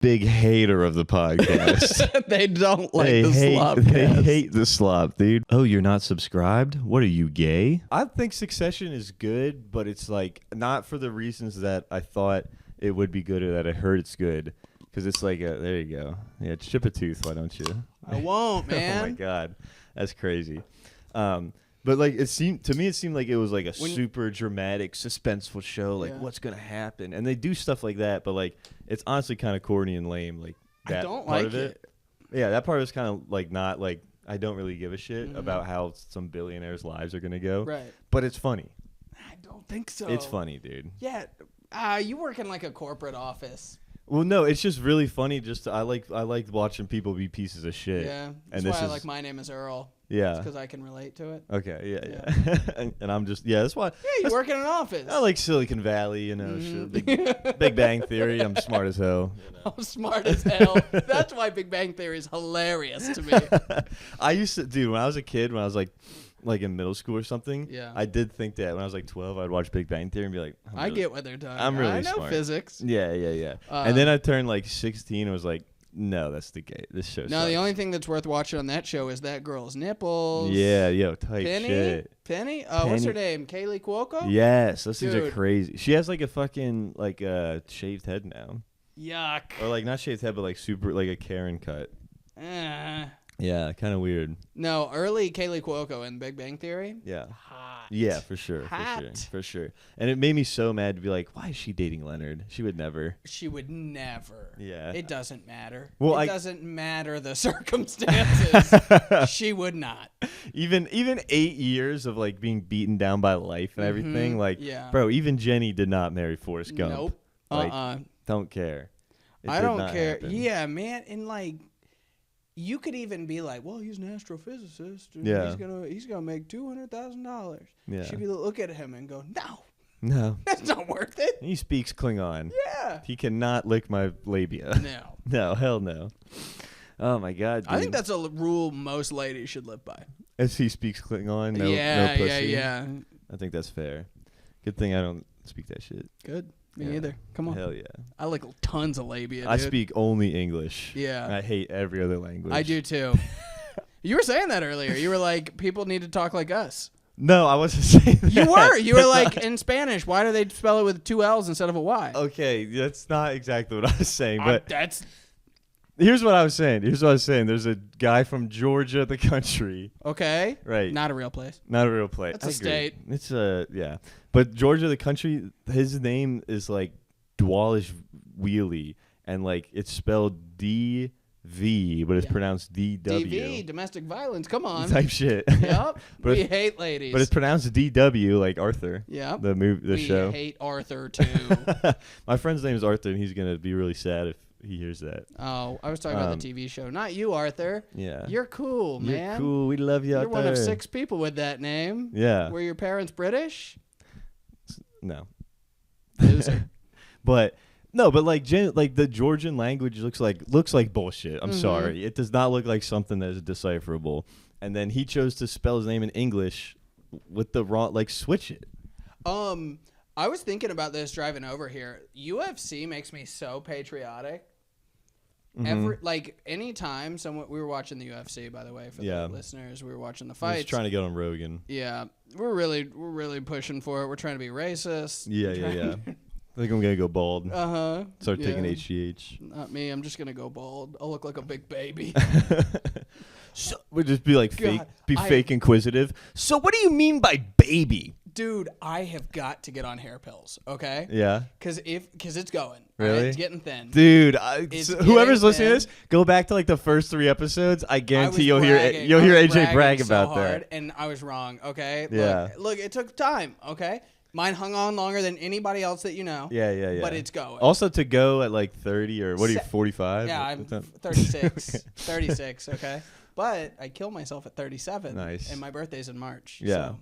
big hater of the podcast. They don't like They the SlopCast. They hate the slop, dude. Oh, you're not subscribed? What are you, gay? I think Succession is good, but it's like not for the reasons that I thought it would be good or that I heard it's good. Because it's like, there you go. Yeah, chip a tooth, why don't you? I won't, man. Oh, my God. That's crazy. But like it seemed like it was like a super dramatic, suspenseful show. Like what's gonna happen? And they do stuff like that, but like it's honestly kind of corny and lame. Like that I don't part like of it. Yeah, that part was kind of like not like I don't really give a shit about how some billionaires' lives are gonna go. Right. But it's funny. I don't think so. It's funny, dude. Yeah. You work in like a corporate office. Well, no, it's just really funny. I like watching people be pieces of shit. Yeah. And That's why I like My Name is Earl. Yeah. Because I can relate to it. Okay, yeah. and I'm just, that's why. Yeah, you work in an office. I like Silicon Valley, you know, shit, Big Bang Theory. I'm smart as hell. You know. I'm smart as hell. That's why Big Bang Theory is hilarious to me. I used to, dude, when I was a kid, when I was like in middle school or something, I did think that when I was like 12, I'd watch Big Bang Theory and be like, I get what they're doing. I'm really I know smart. physics. Yeah. And then I turned like 16 and was like, no, that's the gay. This show No, sucks. the only thing that's worth watching on that show is that girl's nipples. Yeah, tight Penny? shit. Penny? What's her name? Kaylee Cuoco? Yes, those things are Dude. crazy. She has like a fucking like shaved head now. Yuck. Or like not shaved head, but like super like a Karen cut. Yeah, kind of weird. No, early Kaylee Cuoco in Big Bang Theory. Yeah. Hot. Yeah, for sure. For sure. And it made me so mad to be like, why is she dating Leonard? She would never. She would never. Yeah. It doesn't matter. Well, it doesn't matter the circumstances. She would not. Even 8 years of like being beaten down by life and everything, like, bro, even Jenny did not marry Forrest Gump. Nope. Like, don't care. I don't care. Happen. Yeah, man, and like. You could even be like, well, he's an astrophysicist. And he's gonna make $200,000. Yeah. She'd be look at him and go, no, that's not worth it. He speaks Klingon. Yeah. He cannot lick my labia. No. No, hell no. Oh my God, dude. I think that's a rule most ladies should live by. As he speaks Klingon, no pussy. Yeah. I think that's fair. Good thing I don't speak that shit. Good. Me neither. Come on. Hell yeah. I like tons of labia, dude. I speak only English. Yeah. I hate every other language. I do too. You were saying that earlier. You were like, people need to talk like us. No, I wasn't saying that. You were. You were like, in Spanish, why do they spell it with 2 L's instead of a Y? Okay, that's not exactly what I was saying, but that's... Here's what I was saying. There's a guy from Georgia, the country. Okay. Right. Not a real place. Not a real place. That's a state. It's yeah. But Georgia, the country, his name is like Dwalish Wheelie, and like it's spelled D-V, but it's pronounced D-W. DV, domestic violence. Come on. Type shit. Yep. We hate ladies. But it's pronounced D-W, like Arthur. Yep. The show. We hate Arthur, too. My friend's name is Arthur, and he's going to be really sad if he hears that. Oh, I was talking about the TV show. Not you, Arthur. Yeah. You're cool, man. You're cool. We love you, Arthur. You're one of 6 people with that name. Yeah. Were your parents British? No. Loser. But like the Georgian language looks like bullshit. I'm sorry. It does not look like something that is decipherable. And then he chose to spell his name in English with the wrong, like, switch it. I was thinking about this driving over here. UFC makes me so patriotic. Anytime we were watching the UFC, by the way, for the listeners, we were watching the fights. Just trying to get on Rogan. Yeah, we're really pushing for it. We're trying to be racist. Yeah. I think I'm gonna go bald. Start taking HGH. Not me. I'm just gonna go bald. I'll look like a big baby. So, we'd just be like fake inquisitive. So what do you mean by baby? Dude, I have got to get on hair pills, okay? Yeah. Because it's going. Really? Right? It's getting thin. Dude, whoever's listening to this, go back to like the first 3 episodes. I guarantee you'll hear AJ brag about that. And I was wrong, okay? Yeah. Look, it took time, okay? Mine hung on longer than anybody else that you know. Yeah. But it's going. Also to go at like 30 or what are you, 45? Yeah, I'm 36. 36, okay? But I killed myself at 37. Nice. And my birthday's in March. Yeah. So.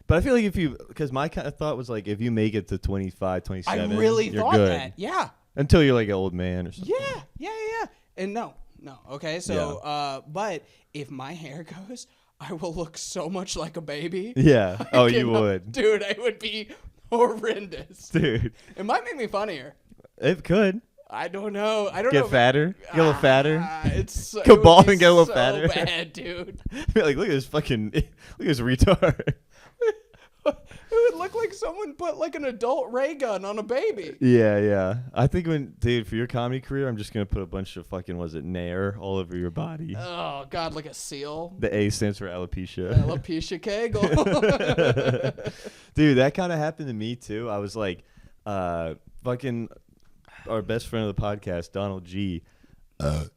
But I feel like because my kind of thought was like if you make it to 25, 27, I really you're thought good. that. Yeah. Until you're like an old man or something. Yeah. And no. Okay, so, but if my hair goes, I will look so much like a baby. Yeah. Oh, you would. Dude, it would be horrendous. Dude. It might make me funnier. It could. I don't know. Get fatter? Get a little fatter? It's Go bald be and get a little so fatter? bad, dude. Like, look at this fucking... Look at this retard. It would look like someone put like an adult ray gun on a baby. Yeah. I think dude, for your comedy career, I'm just going to put a bunch of fucking, Nair all over your body. Oh, God, like a seal. The A stands for alopecia. Alopecia kegel. Dude, that kind of happened to me, too. I was like, fucking our best friend of the podcast, Donald G.,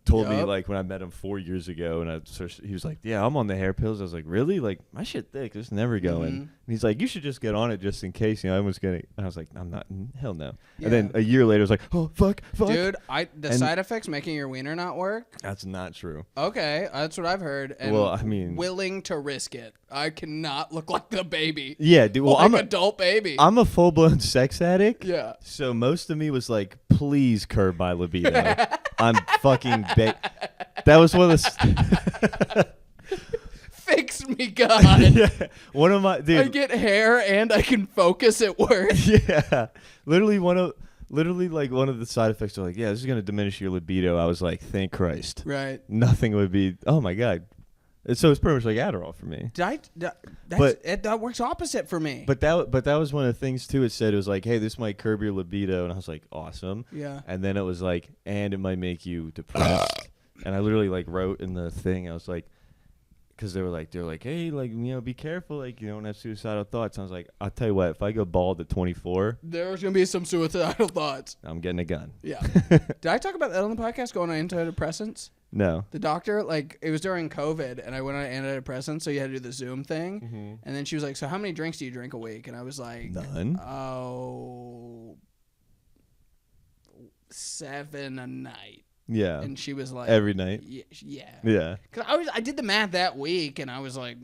told me like when I met him 4 years ago, and he was like, "Yeah, I'm on the hair pills." I was like, "Really? Like my shit thick. It's never going." And he's like, "You should just get on it just in case." You know, I was gonna. And I was like, "I'm not. Hell no." Yeah. And then a year later, I was like, "Oh fuck." Dude, the side effects making your wiener not work. That's not true. Okay, that's what I've heard. And well, I mean, willing to risk it. I cannot look like the baby. Yeah, dude. Well, I'm an adult baby. I'm a full blown sex addict. Yeah. So most of me was like, "Please curb my libido." I'm fucking That was one of the. Fix me, God. Yeah. One of my dude. I get hair and I can focus at work. Yeah. Literally one of the side effects are like, yeah, this is gonna diminish your libido. I was like, thank Christ. Right. Nothing would be. Oh my God. So it's pretty much like Adderall for me. That works opposite for me. But that was one of the things too. It said it was like, hey, this might curb your libido, and I was like, awesome. Yeah. And then it was like, and it might make you depressed. And I literally like wrote in the thing, I was like, because they're like, hey, like, you know, be careful, like, you don't have suicidal thoughts. I was like, I'll tell you what, if I go bald at 24, there's gonna be some suicidal thoughts. I'm getting a gun. Yeah. Did I talk about that on the podcast? Going on antidepressants. No. The doctor, like, it was during COVID, and I went on antidepressants, so you had to do the Zoom thing. Mm-hmm. And then she was like, so how many drinks do you drink a week? And I was like, none. 7 a night. Yeah. And she was like, every night. Yeah. Because I did the math that week, and I was like,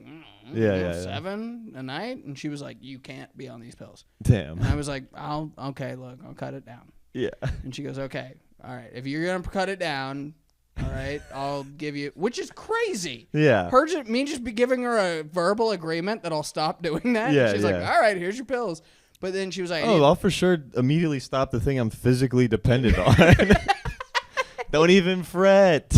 7 a night. And she was like, you can't be on these pills. Damn. And I was like, I'll cut it down. Yeah. And she goes, okay, all right, if you're gonna cut it down. All right, I'll give you, which is crazy. Yeah. Me just be giving her a verbal agreement that I'll stop doing that. Yeah. She's like, all right, here's your pills. But then she was like, I'll for sure immediately stop the thing I'm physically dependent on. Don't even fret.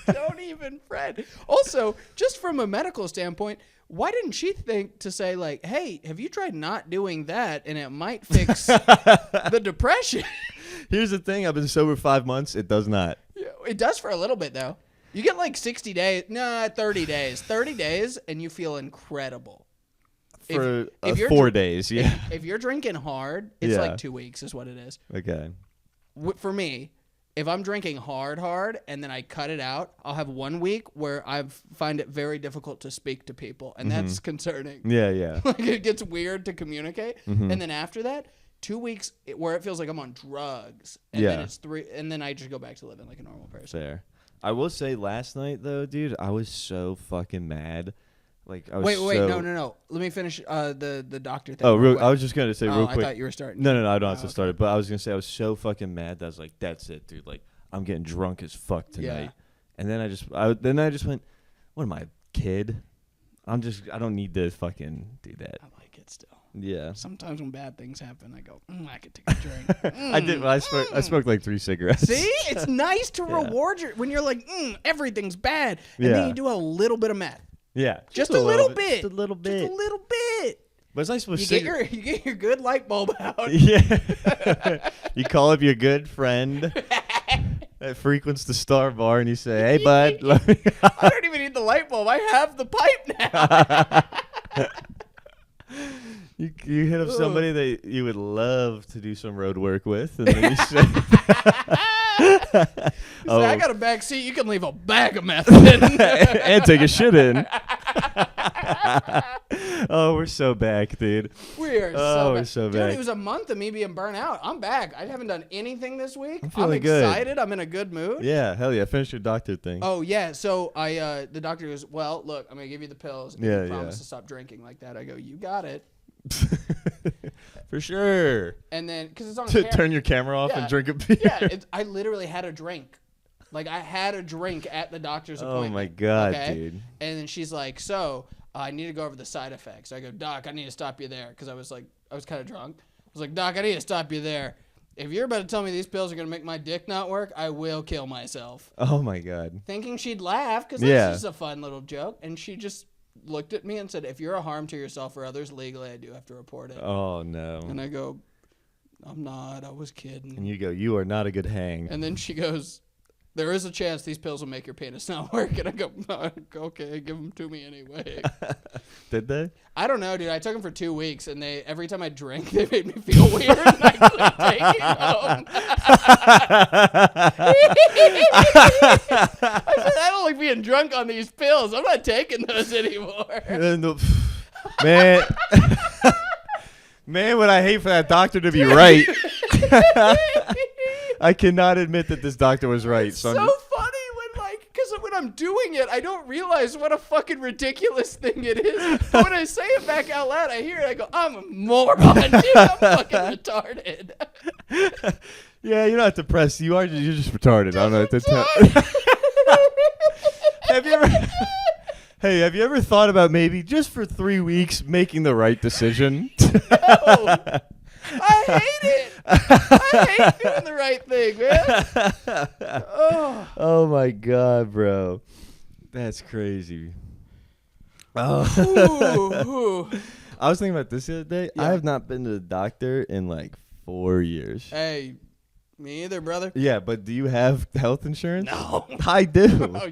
Don't even fret. Also, just from a medical standpoint, why didn't she think to say like, hey, have you tried not doing that and it might fix the depression? Here's the thing. I've been sober 5 months. It does not. Yeah, it does for a little bit, though. You get like 60 days. Nah, 30 days. 30 days, and you feel incredible. For 4 days, yeah. If you're drinking hard, it's like 2 weeks is what it is. Okay. For me, if I'm drinking hard, and then I cut it out, I'll have 1 week where I find it very difficult to speak to people, and that's concerning. Yeah. Like, it gets weird to communicate. And then after that, 2 weeks where it feels like I'm on drugs, and then it's 3, and then I just go back to living like a normal person. Fair. I will say last night though, dude, I was so fucking mad. Like I was wait, no. Let me finish the doctor thing. I was just gonna say real quick. I thought you were starting. No, I don't have to start it. But I was gonna say I was so fucking mad that I was like, that's it, dude. Like I'm getting drunk as fuck tonight. Yeah. And then I just went, what am I, a kid? I don't need to fucking do that. I like it still. Yeah. Sometimes when bad things happen, I go, I could take a drink. I did. I smoked like 3 cigarettes. See, it's nice to reward when you're like, everything's bad, and then you do a little bit of meth. Yeah, just a little bit. Just a little bit. But it's nice with you get your good light bulb out. Yeah. You call up your good friend that frequents the Star Bar, and you say, "Hey, bud." I don't even need the light bulb. I have the pipe now. You hit up somebody that you would love to do some road work with, and then you say, I got a back seat. You can leave a bag of meth in. And take a shit in. Oh, we're so back, dude. We're so back. Dude, it was a month of me being burnt out. I'm back. I haven't done anything this week. I'm excited. Good. I'm in a good mood. Yeah, hell yeah. Finish your doctor thing. Oh, yeah. So the doctor goes, well, look, I'm going to give you the pills. And you promise to stop drinking like that. I go, you got it. For sure. And then, because it's on to turn your camera off and drink a beer. Yeah, I literally had a drink. Like, I had a drink at the doctor's appointment. Oh, my God, dude. And then she's like, so, I need to go over the side effects. I go, Doc, I need to stop you there. Because I was kind of drunk. I was like, Doc, I need to stop you there. if you're about to tell me these pills are going to make my dick not work, I will kill myself. Oh, my God. Thinking she'd laugh because that's just a fun little joke. And she just looked at me and said, if you're a harm to yourself or others, legally, I do have to report it. Oh, no. And I go, I'm not. I was kidding. And you go, you are not a good hang. And then she goes, there is a chance these pills will make your penis not work. And I go, okay, give them to me anyway. Did they? I don't know, dude. I took them for 2 weeks, and every time I drank, they made me feel weird, and I couldn't take it home. I said, I don't like being drunk on these pills. I'm not taking those anymore. Man, man, what I hate for that doctor to be right. I cannot admit that this doctor was right. It's so funny because when I'm doing it, I don't realize what a fucking ridiculous thing it is. But when I say it back out loud, I hear it. I go, I'm a moron, dude. I'm fucking retarded. Yeah, you're not depressed. You're just retarded. I don't know what to tell. Have you ever? Hey, have you ever thought about maybe just for 3 weeks making the right decision? No. I hate it. I hate doing the right thing, man. Oh my God, bro. That's crazy. Oh. Ooh. I was thinking about this the other day. Yeah. I have not been to the doctor in like 4 years. Hey, me either, brother. Yeah, but do you have health insurance? No. I do. Oh,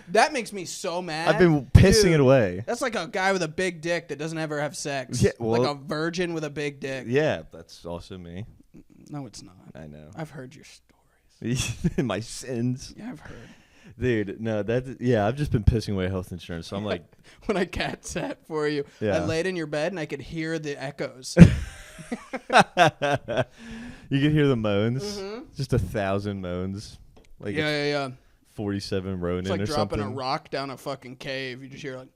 that makes me so mad. I've been pissing Dude, it away. That's like a guy with a big dick that doesn't ever have sex. Yeah, well, like a virgin with a big dick. Yeah, that's also me. No, it's not. I know. I've heard your stories. My sins. Yeah, I've heard. Dude, no, I've just been pissing away health insurance. So I'm like, when I cat sat for you, Yeah. I laid in your bed and I could hear the echoes. you can hear the moans. Mm-hmm. Just 1,000 moans. Like Yeah. 47 Ronin It's like or dropping something. a rock down a fucking cave. You just hear like,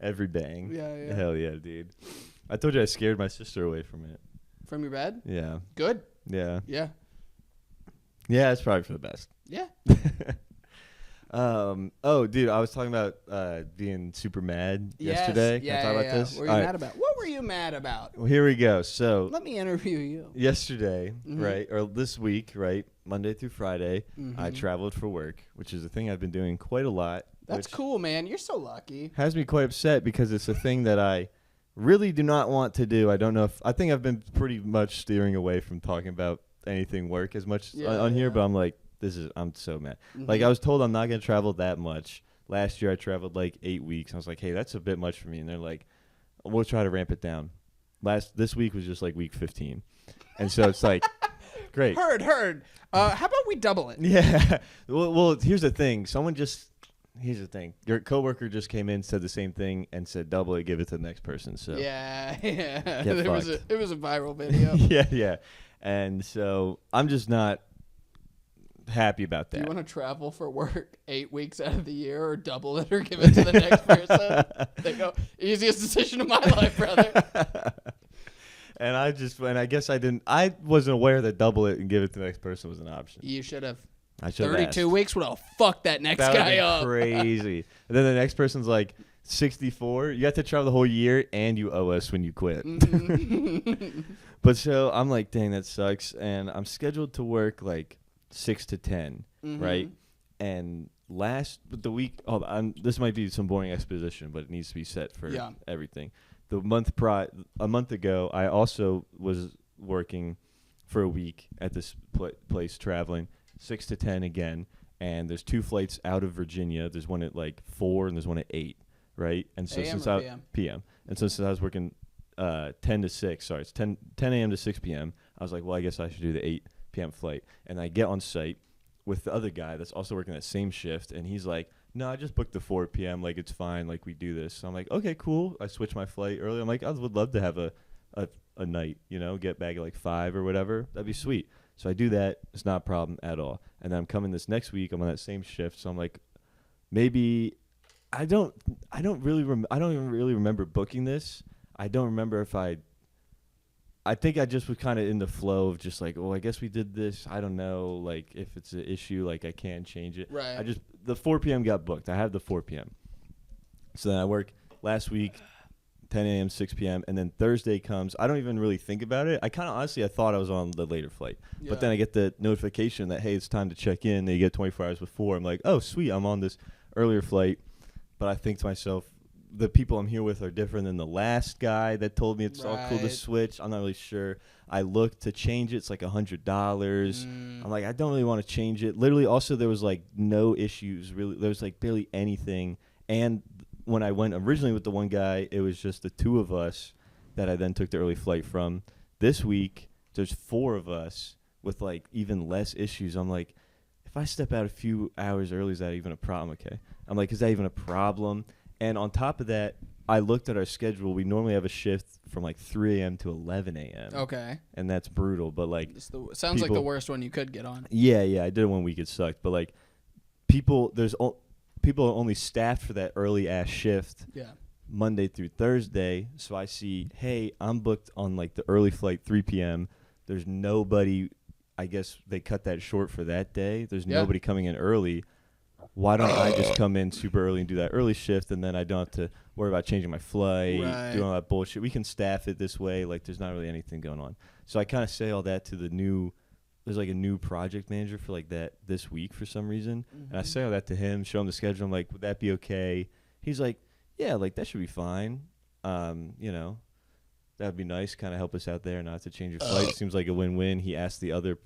Every bang. Yeah. Hell yeah, dude. I told you I scared my sister away from it. from your bed. Yeah. Good. Yeah. Yeah. Yeah, it's probably for the best. Yeah. Oh, dude, I was talking about being super mad yesterday. Yeah, Can I talk about this? What were you All right. mad about? What were you mad about? Well, here we go. So Let me interview you. yesterday, Mhm. right, or this week, right, Monday through Friday, I Mhm. traveled for work, which is a thing I've been doing quite a lot. That's which cool, man. You're so lucky. has me quite upset because it's a thing that I really do not want to do. I don't know if I think I've been pretty much steering away from talking about anything work as much on here, but I'm like, I'm so mad. Like, I was told I'm not going to travel that much. Last year I traveled like 8 weeks. I was like, hey, that's a bit much for me. And they're like, we'll try to ramp it down. This week was just like week 15. And so it's like, great. Heard. How about we double it? Yeah. Well, here's the thing. Here's the thing. Your coworker just came in, said the same thing, and said double it, give it to the next person. So Yeah. Get It was a viral video. yeah. And so I'm just not happy about Do you that. want to travel for work 8 weeks out of the year, or double it, or give it to the next person? They go, easiest decision of my life, brother. And I guess I wasn't aware that double it and give it to the next person was an option. You should have. I should have 32 weeks would have fucked that next That guy would up. be crazy. And then the next person's like 64. You have to travel the whole year, and you owe us when you quit. Mhm. But so I'm like, dang, that sucks. And I'm scheduled to work like 6 to 10, Mhm. right? And this might be some boring exposition, but it needs to be set for everything. A month ago, I also was working for a week at this place traveling 6 to 10 again. And there's 2 flights out of Virginia. There's one at like 4 and there's one at 8, right? And so AM since or PM? PM. And so since I was working 10 to 6, sorry, it's 10 a.m. to 6 p.m., I was like, well, I guess I should do the 8 p.m. flight. And I get on site with the other guy that's also working that same shift, and he's like, no, I just booked the 4 p.m., like, it's fine, like, we do this. So I'm like, okay, cool. I switched my flight early. I'm like, I would love to have a night, get back at like 5 or whatever. That'd be sweet. So I do that. It's not a problem at all. And then I'm coming this next week. I'm on that same shift. So I'm like, maybe I don't even really remember booking this. I don't remember if I think I just was kind of in the flow of just like, oh, I guess we did this. I don't know, like, if it's an issue, like, I can change it. Right. The 4 p.m. got booked. I have the 4 p.m. So then I work last week 10 a.m., 6 p.m., and then Thursday comes. I don't even really think about it. I kind of honestly, I thought I was on the later flight. Yeah. But then I get the notification that, hey, it's time to check in. They get 24 hours before. I'm like, oh, sweet, I'm on this earlier flight. But I think to myself, the people I'm here with are different than the last guy that told me it's all cool to Right. switch. I'm not really sure. I looked to change it. It's like $100. I'm like, I don't really want to change it. Literally, also, there was like no issues. Really, there was like barely anything. And when I went originally with the one guy, it was just the two of us that I then took the early flight from. This week, there's 4 of us with like even less issues. I'm like, if I step out a few hours early, is that even a problem? Okay. I'm like, is that even a problem? And on top of that, I looked at our schedule. We normally have a shift from like 3 a.m. to 11 a.m. Okay. And that's brutal. But like, Sounds like the worst one you could get on. yeah, I did it 1 week. It sucked. But like, people are only staffed for that early ass shift. Yeah. Monday through Thursday. So I see, hey, I'm booked on like the early flight 3 p.m. There's nobody. I guess they cut that short for that day. There's nobody coming in early. Why don't I just come in super early and do that early shift, and then I don't have to worry about changing my flight, doing all that bullshit. We can staff it this way. Like, there's not really anything going on. So I kind of say all that to the new – there's like a new project manager for like that this week for some reason. And I say all that to him, show him the schedule. I'm like, would that be okay? He's like, yeah, like that should be fine. You know, that would be nice, kind of help us out there, not have to change your flight. Seems like a win-win. He asked the other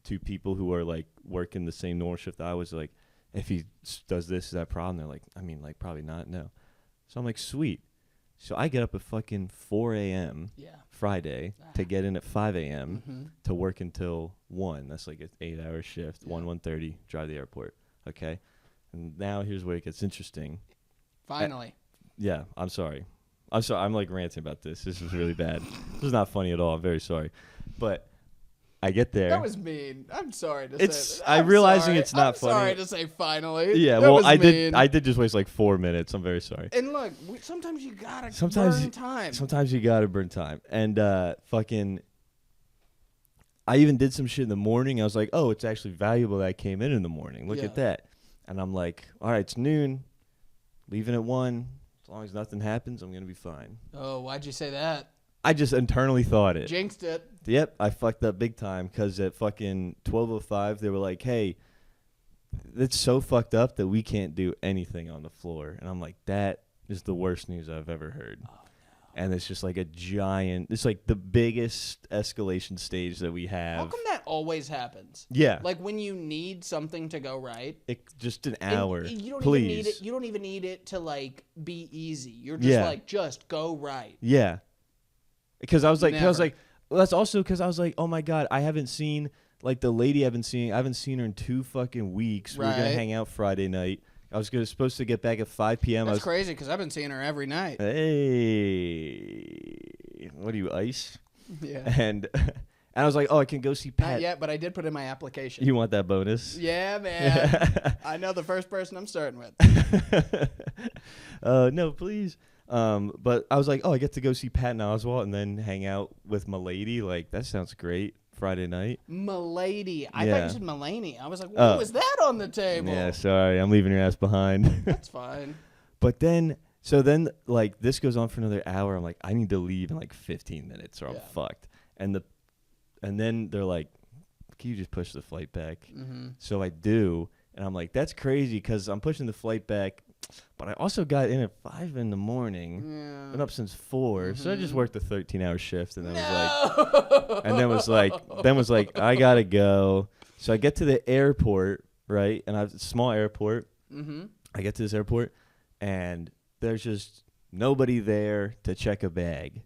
2 people who are like working the same normal shift I was like, if he does this, is that a problem? They're like, I mean, like, probably not, no. So I'm like, sweet. So I get up at fucking 4 a.m. Friday to get in at 5 a.m. to work until 1. That's like an 8-hour shift, 1:30, drive to the airport. Okay? And now here's where it gets interesting. Finally. Yeah, I'm sorry. I'm like ranting about this. This is really bad. This is not funny at all. I'm very sorry. But I get there. That was mean. I'm sorry to say. I'm realizing it's not funny. I'm sorry to say finally. Yeah, that well, I mean. did just waste like 4 minutes. I'm very sorry. And look, sometimes you gotta burn time. Sometimes you gotta burn time. And fucking, I even did some shit in the morning. I was like, oh, it's actually valuable that I came in the morning. Look at that. And I'm like, all right, it's noon. Leaving at 1. As long as nothing happens, I'm gonna be fine. Oh, why'd you say that? I just internally thought it. Jinxed it. Yep, I fucked up big time because at fucking 12:05 they were like, "Hey, it's so fucked up that we can't do anything on the floor." And I'm like, "That is the worst news I've ever heard." Oh, no. And it's just like it's like the biggest escalation stage that we have. How come that always happens? Yeah. Like when you need something to go right. Just an hour. You don't please. even need it. You don't even need it to like be easy. You're just like, just go right. Yeah. Because I was like, well, that's also because I was like, oh my God, I haven't seen like the lady I haven't seen her in 2 fucking weeks. Right. We're gonna hang out Friday night. I was supposed to get back at 5 p.m. That's crazy because I've been seeing her every night. Hey, what are you, ice? Yeah. And I was like, oh, I can go see Pat. Not yet, but I did put in my application. You want that bonus? Yeah, man. I know the first person I'm starting with. No, please. But I was like, oh, I get to go see Pat and Oswald and then hang out with my lady. Like, that sounds great. Friday night. Milady. I thought you said Mulaney. I was like, what was that on the table? Yeah, sorry. I'm leaving your ass behind. That's fine. But then, like, this goes on for another hour. I'm like, I need to leave in, like, 15 minutes or I'm fucked. And then they're like, can you just push the flight back? Mm-hmm. So I do. And I'm like, that's crazy because I'm pushing the flight back. But I also got in at 5 in the morning. Yeah. Been up since 4. Mm-hmm. So I just worked a 13-hour shift and then was like, I gotta go. So I get to the airport, right? And I have a small airport. Mm-hmm. I get to this airport and there's just nobody there to check a bag.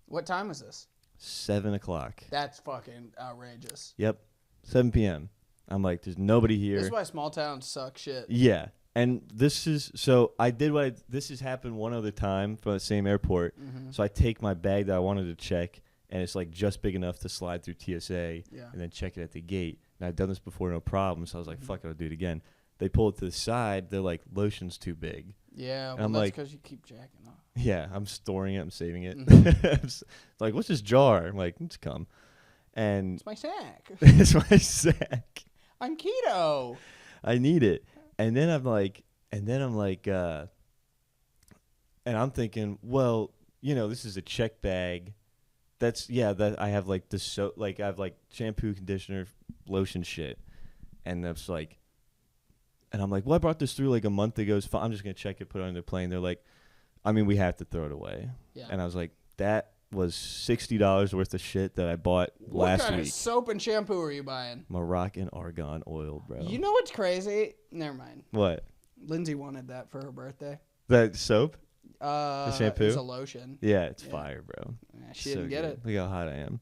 What time was this? 7 o'clock. That's fucking outrageous. Yep. 7 p.m. I'm like, there's nobody here. This is why small towns suck shit. Yeah. And this has happened one other time from the same airport. Mm-hmm. So I take my bag that I wanted to check, and it's like just big enough to slide through TSA and then check it at the gate. And I've done this before, no problem. So I was like, fuck it, I'll do it again. They pull it to the side. They're like, lotion's too big. Yeah, well, I'm that's like, because you keep jacking off. Yeah, I'm storing it. I'm saving it. Mm-hmm. It's like, what's this jar? I'm like, it's cum. And it's my sack. It's my sack. I'm keto. I need it. And then I'm thinking, well, this is a check bag. That I have like the soap, like I have like shampoo, conditioner, lotion shit. And that's like, and I'm like, well, I brought this through like a month ago. It's fine. I'm just going to check it, put it on the plane. They're like, I mean, we have to throw it away. Yeah. And I was like, that was $60 worth of shit that I bought last What kind week. of soap and shampoo are you buying? Moroccan argan oil, bro. You know what's crazy? Never mind. What? Lindsay wanted that for her birthday. That soap? The shampoo? It was a lotion. Yeah, it's fire, bro. Yeah, she didn't get it. Look how hot I am.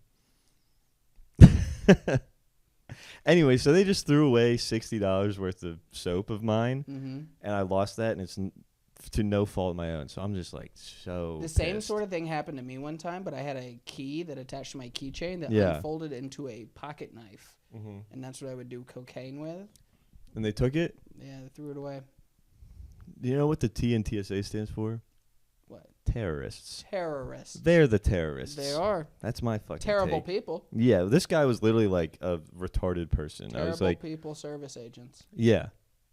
Anyway, so they just threw away $60 worth of soap of mine, and I lost that, and it's to no fault of my own. So I'm just like so The same pissed. sort of thing happened to me one time, but I had a key that attached to my keychain that unfolded into a pocket knife, and that's what I would do cocaine with. And they took it? Yeah, they threw it away. Do you know what the T in TSA stands for? What? Terrorists. Terrorists. They're the terrorists. They are. That's my fucking Terrible take. people. Yeah, this guy was literally like a retarded person. Terrible I was like, people, service agents. yeah,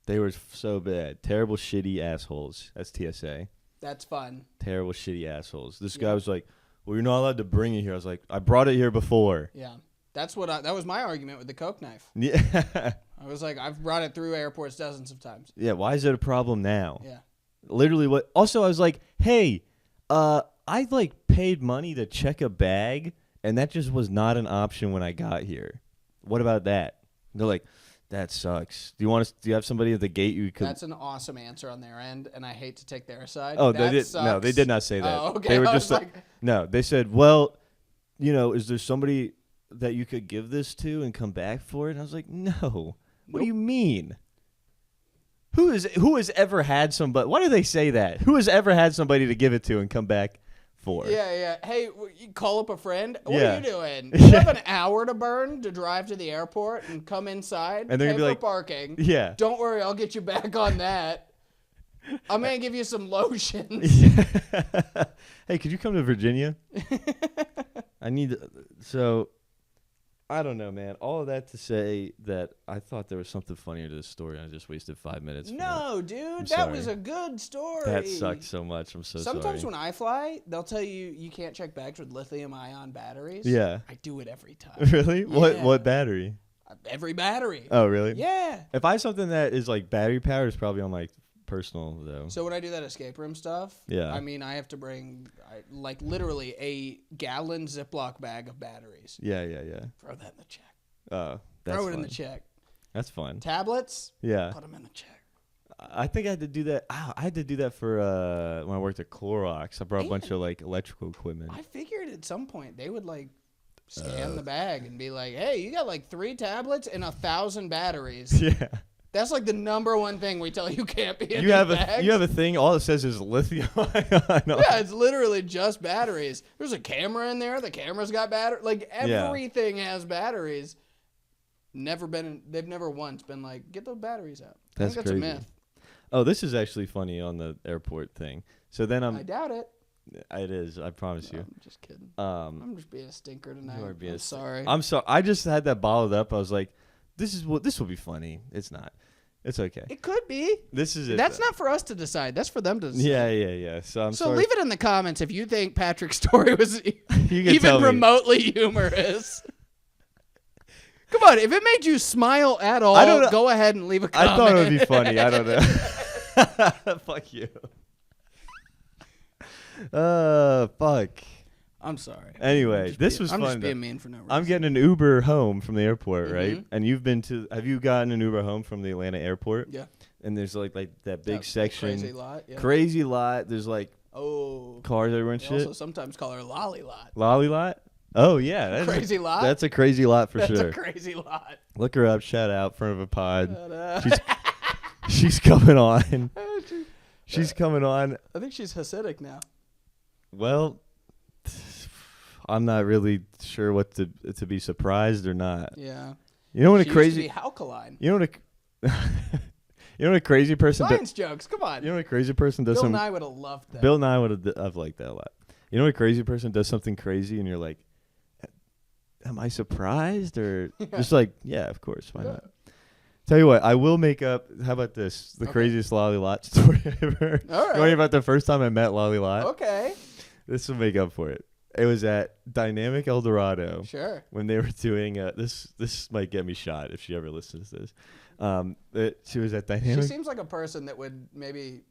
they were so bad. Terrible, shitty assholes. That's TSA. That's fun. Terrible, shitty assholes. This guy was like, well, you're not allowed to bring it here. I was like, I brought it here before. Yeah. That was my argument with the Coke knife. Yeah. I was like, I've brought it through airports dozens of times. Yeah, why is it a problem now? Yeah. Literally what? Also, I was like, hey, I like paid money to check a bag, and that just was not an option when I got here. What about that? They're like, that sucks. Do you have somebody at the gate you could? That's an awesome answer on their end, and I hate to take their side. Oh, that they did. sucks. No, they did not say that. Oh, okay. They were I just was like, no. They said, well, is there somebody that you could give this to and come back for it? And I was like, no. What do you mean? Who has ever had somebody? Why do they say that? Who has ever had somebody to give it to and come back for? Yeah. Hey, you call up a friend. What Yeah. are you doing? You have an hour to burn to drive to the airport and come inside. And they're pay gonna be for like, parking. Yeah. Don't worry, I'll get you back on that. I'm gonna give you some lotions. Hey, could you come to Virginia? I need. So, I don't know, man. All of that to say that I thought there was something funnier to this story, and I just wasted 5 minutes. No, dude, I'm that sorry. was a good story. That sucked so much. I'm so Sometimes sorry. when I fly, they'll tell you can't check bags with lithium-ion batteries. Yeah. I do it every time. Really? Yeah. What battery? Every battery. Oh, really? Yeah. If I have something that is like battery powered, it's probably on my personal though. So when I do that escape room stuff, Yeah. I mean, I have to bring like literally a gallon Ziploc bag of batteries. Yeah. Throw that in the check. Oh, that's Throw it fun. in the check. That's fun. Tablets. Yeah. Put them in the check. I think I had to do that. I had to do that for when I worked at Clorox. I brought a bunch of like electrical equipment. I figured at some point they would like scan the bag and be like, "Hey, you got like 3 tablets and 1,000 batteries." Yeah. That's like the number one thing we tell you can't be in You these have bags. a thing. All it says is lithium. Yeah, it's literally just batteries. There's a camera in there. The camera's got battery. Like everything has batteries. They've never once been like, get those batteries out. I think that's crazy. a myth. Oh, this is actually funny on the airport thing. So then I doubt it. It is. I promise No, you. I'm just kidding. I'm just being a stinker tonight. You are being I'm sorry. I'm sorry. I just had that bottled up. I was like, this will be funny. It's not. It's okay. It could be. This is it. That's not for us to decide. That's for them to decide. Yeah. So I'm sorry. leave it in the comments if you think Patrick's story was You can even tell me. remotely humorous. Come on, if it made you smile at all, I don't know. go ahead and leave a comment. I thought it would be funny. I don't know. Fuck you. Fuck. I'm sorry. Anyway, this was I'm fun. just being though. mean for no reason. I'm getting an Uber home from the airport, right? Mhm. And have you gotten an Uber home from the Atlanta airport? Yeah. And there's like that big That section. Crazy lot. Yeah. Crazy lot. There's like Oh. cars everywhere and They shit. also sometimes call her Lolly Lot. Lolly lot? Oh, yeah. Crazy lot? That's a crazy lot for That's sure. a crazy lot. Look her up. Shout out. Front of a pod. But, She's coming on. She's coming on. I think she's Hasidic now. Well, I'm not really sure what to be surprised or not. Yeah. You know what She a crazy. used to be alkaline. You know what a. You know what a crazy person. Science jokes. Come on. You know what a crazy person does. Bill Nye would have loved that. Bill Nye would have. I've liked that a lot. You know what a crazy person does something crazy and you're like, am I surprised or just like, yeah, of course, why not? Tell you what, I will make up. How about this? The craziest Lolly Lot story ever. All right. You want to hear about the first time I met Lolly Lot? Okay. This will make up for it. It was at Dynamic El Dorado. Sure. When they were doing this might get me shot if she ever listens to this. She was at Dynamic. She seems like a person that would maybe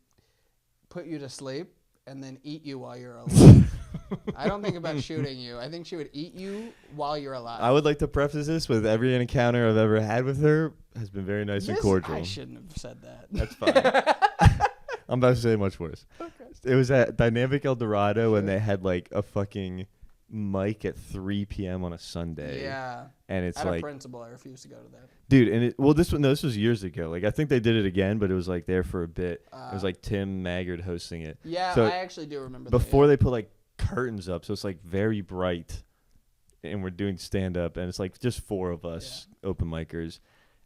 put you to sleep and then eat you while you're alive. I don't think about shooting you. I think she would eat you while you're alive. I would like to preface this with every encounter I've ever had with her has been very nice and cordial. I shouldn't have said that. That's fine. I'm about to say much worse. Okay. It was at Dynamic El Dorado, and they had like a fucking mic at 3 p.m. on a Sunday. Yeah. And it's Out like, of principle, I refuse to go to that. dude, and this was years ago. Like I think they did it again, but it was like there for a bit. It was like Tim Maggard hosting it. Yeah, so I actually do remember before that. they put like curtains up, so it's like very bright, and we're doing stand up, and it's like just 4 of us open micers,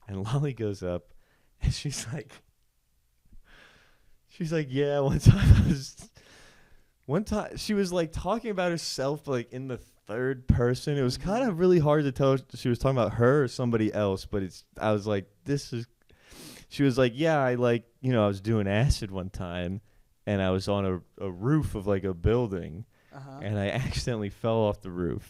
and Lolly goes up, and she's like, yeah, one time she was like talking about herself like in the third person. It was kind of really hard to tell if she was talking about her or somebody else, but I was like, she was like, yeah, I was doing acid one time, and I was on a roof of like a building, and I accidentally fell off the roof.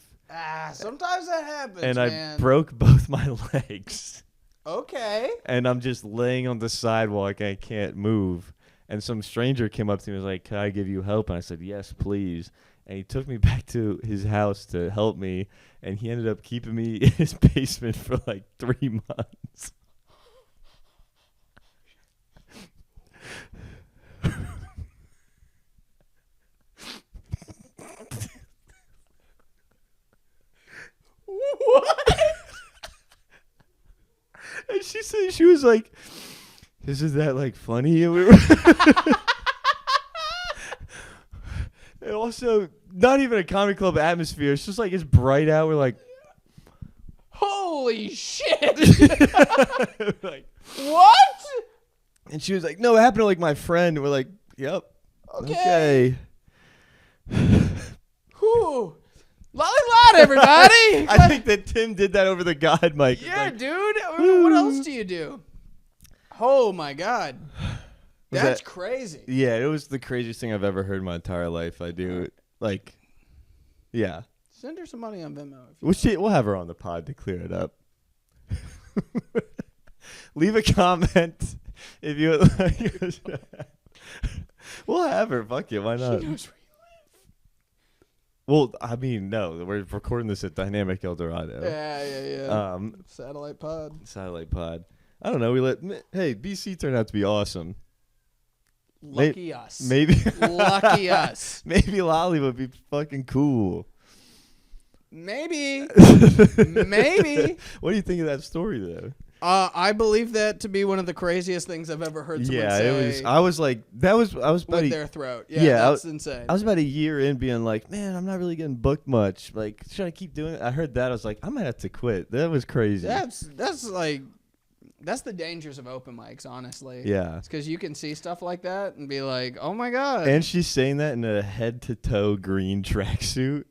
Sometimes that happens, and man. I broke both my legs. Okay. And I'm just laying on the sidewalk. I can't move. And some stranger came up to me and was like, can I give you help? And I said, yes, please. And he took me back to his house to help me. And he ended up keeping me in his basement for like 3 months. What? And she said, she was like, isn't that like funny? And also, not even a comedy club atmosphere. It's just like it's bright out. We're like, holy shit! like, what? And she was like, no, it happened to like my friend. And we're like, yep. Okay. Whew. Lolly lot, everybody. I think that Tim did that over the God mic. Yeah, like, dude. What else do you do? Oh my God. That's crazy. Yeah, it was the craziest thing I've ever heard in my entire life. I do like, yeah. Send her some money on Venmo. If you We'll have her on the pod to clear it up. Leave a comment if you would like. We'll have her. Fuck it. Why not? She knows where Well, I mean, no. We're recording this at Dynamic El Dorado. you live. Yeah. Satellite pod. I don't know. Hey, BC turned out to be awesome. Lucky us. Maybe. Lucky us. Maybe Lolly would be fucking cool. Maybe. Maybe. What do you think of that story, though? I believe that to be one of the craziest things I've ever heard someone say. It was. I was like, I was about with their throat. Yeah, that's insane. I was about a year in, being like, man, I'm not really getting booked much. Like, should I keep doing it? I heard that. I was like, I might have to quit. That was crazy. That's the dangers of open mics, honestly. Yeah. It's because you can see stuff like that and be like, oh my God. And she's saying that in a head to toe green tracksuit.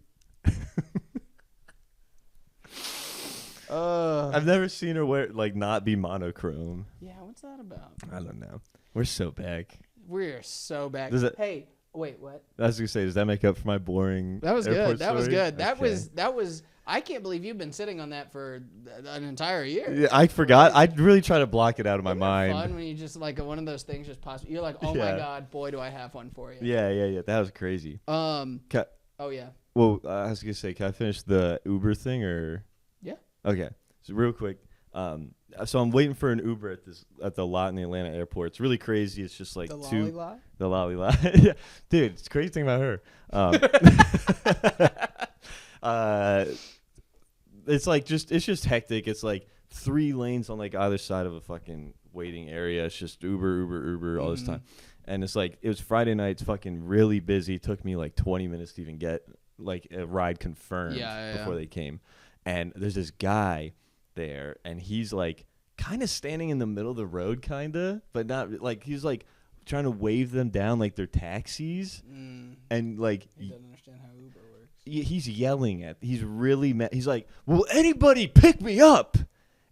I've never seen her not be monochrome. Yeah, what's that about? I don't know. We're so back. We're so back. Hey, wait, what? I was gonna say, does that make up for my boring? That was good. That was story? good. Okay. That was. I can't believe you've been sitting on that for an entire year. Yeah, I forgot. I really try to block it out of my Isn't mind. Fun when you just like one of those things just pops. You're like, oh my God, boy, do I have one for you. Yeah. That was crazy. Oh yeah. Well, I was gonna say, can I finish the Uber thing or? Yeah. Okay. So real quick, so I'm waiting for an Uber at the lot in the Atlanta airport. It's really crazy. It's just like the lolly lot. Yeah, dude, it's a crazy thing about her. It's just hectic. It's like 3 lanes on like either side of a fucking waiting area. It's just Uber all this time, and it's like it was Friday night. It's fucking really busy. It took me like 20 minutes to even get like a ride confirmed before they came, and there's this guy there, and he's like kind of standing in the middle of the road, but not like he's like trying to wave them down like they're taxis, and like he doesn't understand how Uber works. He's yelling he's really mad. He's like, will anybody pick me up?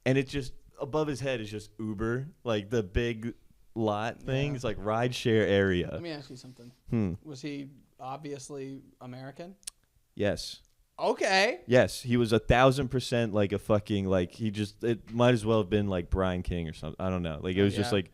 And it's just above his head is just Uber, like the big lot thing. It's like ride share area. Let me ask you something. Was he obviously American? Yes. Okay. Yes, he was 1,000% like a fucking like it might as well have been like Brian King or something. I don't know. Like it was just like,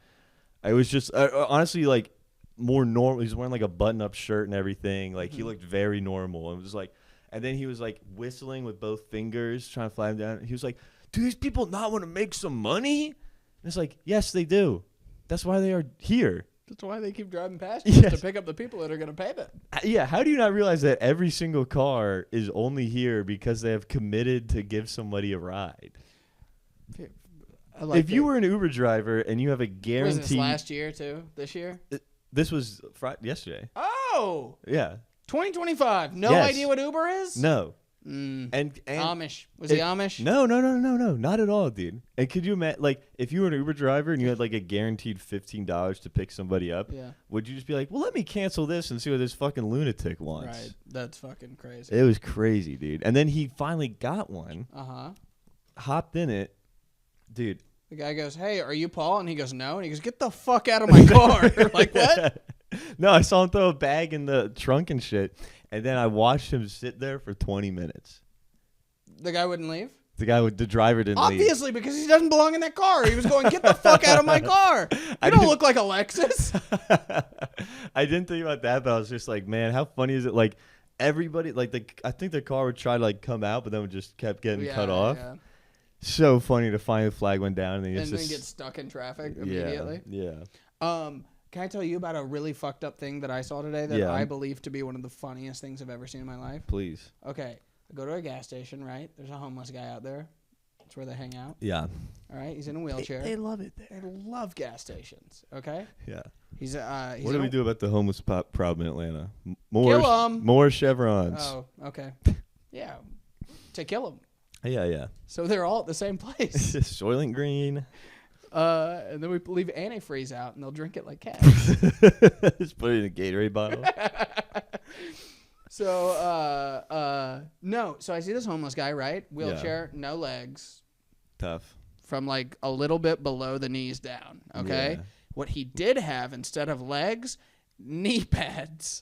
I was just honestly like more normal. He was wearing like a button-up shirt and everything. Like he looked very normal. It was like, and then he was like whistling with both fingers, trying to flag him down. He was like, "Do these people not want to make some money?" And it's like, yes, they do. That's why they are here. That's why they keep driving past you, Yes. to pick up the people that are going to pay them. Yeah, how do you not realize that every single car is only here because they have committed to give somebody a ride? If you were an Uber driver and you have a guarantee... Was this last year too? This year? This was yesterday. Oh! Yeah. 2025. No Yes. idea what Uber is? No. And Amish. Was he Amish? No, not at all, dude. And could you imagine, like, if you were an Uber driver and you had like a guaranteed $15 to pick somebody up, would you just be like, well, let me cancel this and see what this fucking lunatic wants? Right. That's fucking crazy. It was crazy, dude. And then he finally got one. Hopped in it, dude. The guy goes, "Hey, are you Paul?" And he goes, "No." And he goes, "Get the fuck out of my car!" Like what? No, I saw him throw a bag in the trunk and shit. And then I watched him sit there for 20 minutes. The guy wouldn't leave? The driver didn't leave. Obviously, because he doesn't belong in that car. He was going, "Get the fuck out of my car." You don't look like a Lexus. I didn't think about that, but I was just like, man, how funny is it? Like, everybody, like, I think the car would try to, like, come out, but then it just kept getting cut off. Yeah. So funny to find the flag went down. And then get stuck in traffic immediately. Yeah. Can I tell you about a really fucked up thing that I saw today that I believe to be one of the funniest things I've ever seen in my life? Please. Okay. I go to a gas station, right? There's a homeless guy out there. That's where they hang out. Yeah. All right. He's in a wheelchair. They love it there. They love gas stations. Okay. Yeah. He's what do we do about the homeless problem in Atlanta? Kill 'em. More chevrons. Oh, okay. Yeah. To kill them. Yeah. So they're all at the same place. Soylent Green. And then we leave antifreeze out, and they'll drink it like cats. Just put it in a Gatorade bottle. So, no. So I see this homeless guy, right? Wheelchair, no legs. Tough. From like a little bit below the knees down, okay? Yeah. What he did have, instead of legs, knee pads.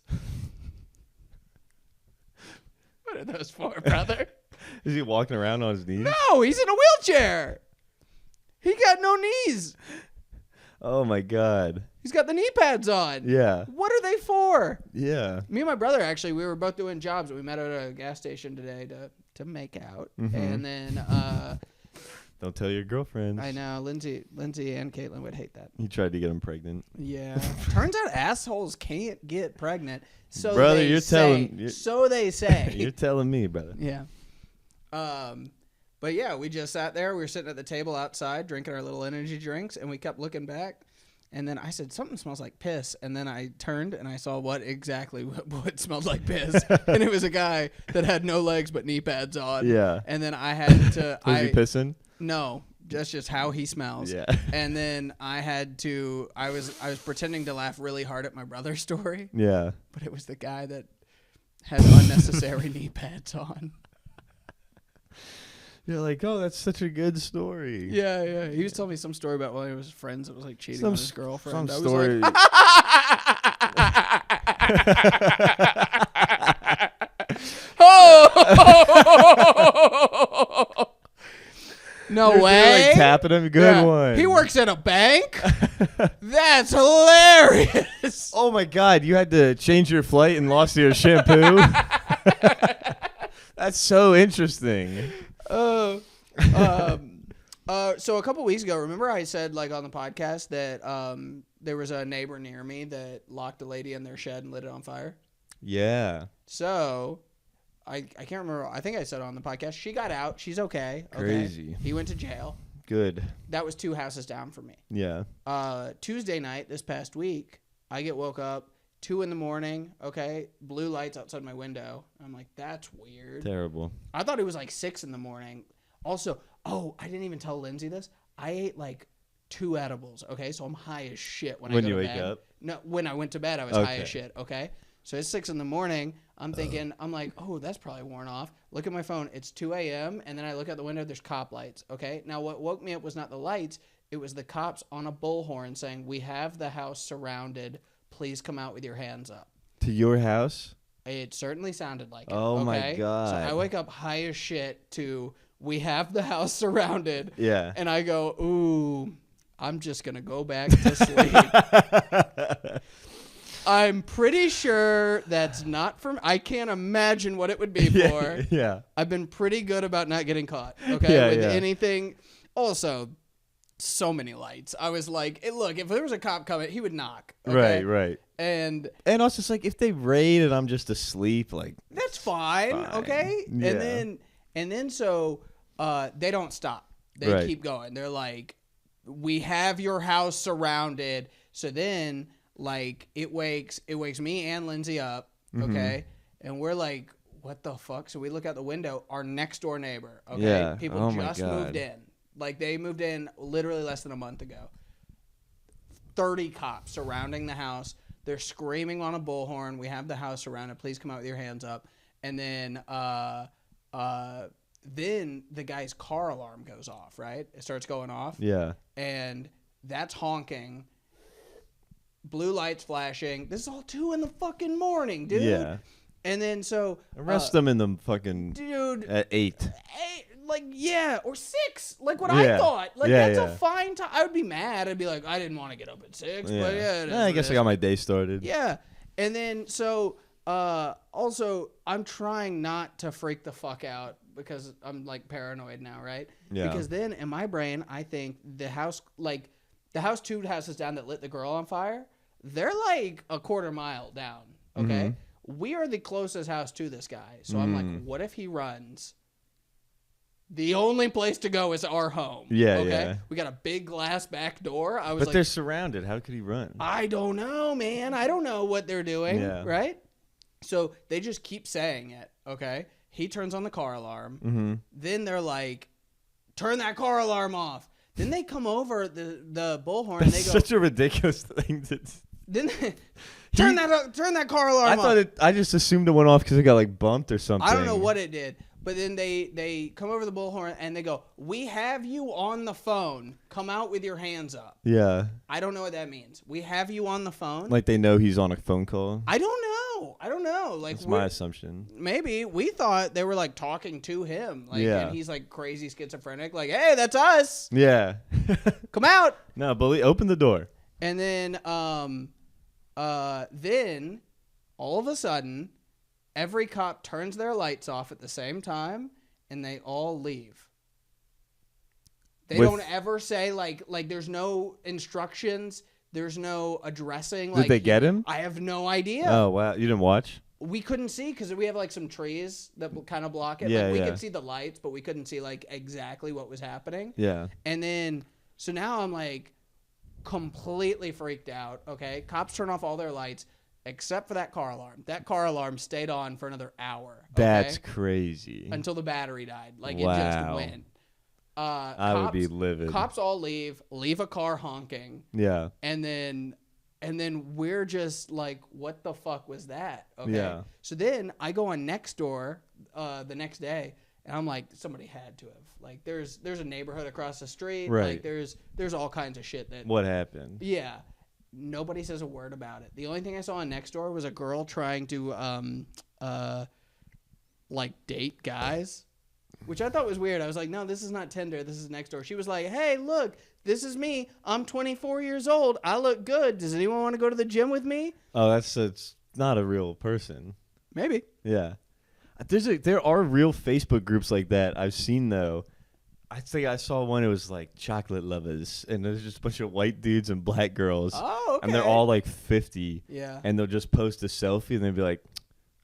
What are those for, brother? Is he walking around on his knees? No, he's in a wheelchair. He got no knees. Oh, my God. He's got the knee pads on. Yeah. What are they for? Yeah. Me and my brother, actually, we were both doing jobs. We met at a gas station today to make out. Mm-hmm. And then... Don't tell your girlfriends. I know. Lindsay and Caitlin would hate that. He tried to get him pregnant. Yeah. Turns out assholes can't get pregnant. So brother, they you're say. So they say. You're telling me, brother. Yeah. But yeah, we just sat there. We were sitting at the table outside drinking our little energy drinks, and we kept looking back. And then I said, something smells like piss. And then I turned and I saw what smelled like piss. And it was a guy that had no legs but knee pads on. Yeah. And then I had to... Was he pissing? No, just how he smells. Yeah. And then I was pretending to laugh really hard at my brother's story. Yeah. But it was the guy that had unnecessary knee pads on. You're like, oh, that's such a good story. Yeah. He was telling me some story about one of his friends that was like cheating on his girlfriend. Some story. Like, oh! No way. Like tapping him. Good one. He works at a bank? That's hilarious. Oh, my God. You had to change your flight and lost your shampoo? That's so interesting. So a couple weeks ago, remember I said like on the podcast that there was a neighbor near me that locked a lady in their shed and lit it on fire? Yeah. So I can't remember. I think I said it on the podcast. She got out. She's okay. Crazy. He went to jail. Good. That was 2 houses down from me. Yeah. Tuesday night this past week, I get woke up 2 a.m. Okay, blue lights outside my window. I'm like, that's weird. Terrible. I thought it was like 6 a.m. Also, I didn't even tell Lindsay this. I ate like 2 edibles. Okay, so I'm high as shit when I go to bed. When you wake up? No, when I went to bed, I was high as shit. Okay, so it's 6 a.m. I'm thinking, I'm like, oh, that's probably worn off. Look at my phone. It's 2 a.m. And then I look out the window. There's cop lights. Okay, now what woke me up was not the lights. It was the cops on a bullhorn saying, "We have the house surrounded. Please come out with your hands up." To your house? It certainly sounded like it. Oh, my okay? God. So I wake up high as shit to, we have the house surrounded. Yeah. And I go, ooh, I'm just going to go back to sleep. I'm pretty sure that's not for me. I can't imagine what it would be for. Yeah. I've been pretty good about not getting caught, okay, with yeah. anything. Also, so many lights. I was like, look, if there was a cop coming, he would knock. Okay? Right. And also, it's like if they raid and I'm just asleep, like that's fine, okay? Yeah. And then so they don't stop. They keep going. They're like, we have your house surrounded. So then, like, it wakes me and Lindsay up, okay? And we're like, what the fuck? So we look out the window. Our next door neighbor, okay? Yeah. People just moved in. Like, they moved in literally less than a month ago. 30 cops surrounding the house. They're screaming on a bullhorn. We have the house surrounded. Please come out with your hands up. And then the guy's car alarm goes off, right? It starts going off. Yeah. And that's honking. Blue lights flashing. This is all 2 in the fucking morning, dude. Yeah. And then so arrest them in the fucking dude at 8. Like, yeah, or 6, like what I thought. Like, that's a fine time. I would be mad. I'd be like, I didn't want to get up at 6, but I guess I got my day started. Yeah. And then, so, also, I'm trying not to freak the fuck out because I'm, like, paranoid now, right? Yeah. Because then, in my brain, I think the house 2 houses down that lit the girl on fire, they're, like, a quarter mile down, okay? We are the closest house to this guy. So I'm like, what if he runs? The only place to go is our home. Yeah, okay? yeah. We got a big glass back door. But they're surrounded. How could he run? I don't know, man. I don't know what they're doing, Yeah. right? So they just keep saying it, okay? He turns on the car alarm. Then they're like, turn that car alarm off. Then they come over the bullhorn and they go, such a ridiculous thing to then turn that car alarm off. I just assumed it went off because it got like bumped or something. I don't know what it did. But then they come over the bullhorn and they go, we have you on the phone. Come out with your hands up. Yeah. I don't know what that means. We have you on the phone. Like they know he's on a phone call. I don't know. Like, that's my assumption. Maybe we thought they were like talking to him. Like, and he's like crazy schizophrenic. Like, hey, that's us. Yeah. Come out. No, bully, open the door. And then all of a sudden, every cop turns their lights off at the same time, and they all leave. They don't ever say, like there's no instructions. There's no addressing. Did they get him? I have no idea. Oh, wow. You didn't watch? We couldn't see because we have, like, some trees that kind of block it. Yeah, like, we could see the lights, but we couldn't see, like, exactly what was happening. Yeah. And then, so now I'm, like, completely freaked out, okay? Cops turn off all their lights. Except for that car alarm. That car alarm stayed on for another hour. Okay? That's crazy. Until the battery died. Like, wow. it just went. I would be livid. Cops all leave a car honking. Yeah. And then we're just like, what the fuck was that? Okay. Yeah. So then I go on Nextdoor the next day, and I'm like, somebody had to have. Like, there's a neighborhood across the street. Right. Like, there's all kinds of shit that. What happened? Yeah. Nobody says a word about it. The only thing I saw on Nextdoor was a girl trying to, like, date guys, which I thought was weird. I was like, no, this is not Tinder. This is Nextdoor. She was like, hey, look, this is me. I'm 24 years old. I look good. Does anyone want to go to the gym with me? Oh, it's not a real person. Maybe. Yeah. There are real Facebook groups like that I've seen, though. I think I saw one. It was like chocolate lovers, and there's just a bunch of white dudes and black girls. Oh, okay. And they're all like 50. Yeah. And they'll just post a selfie, and they'll be like,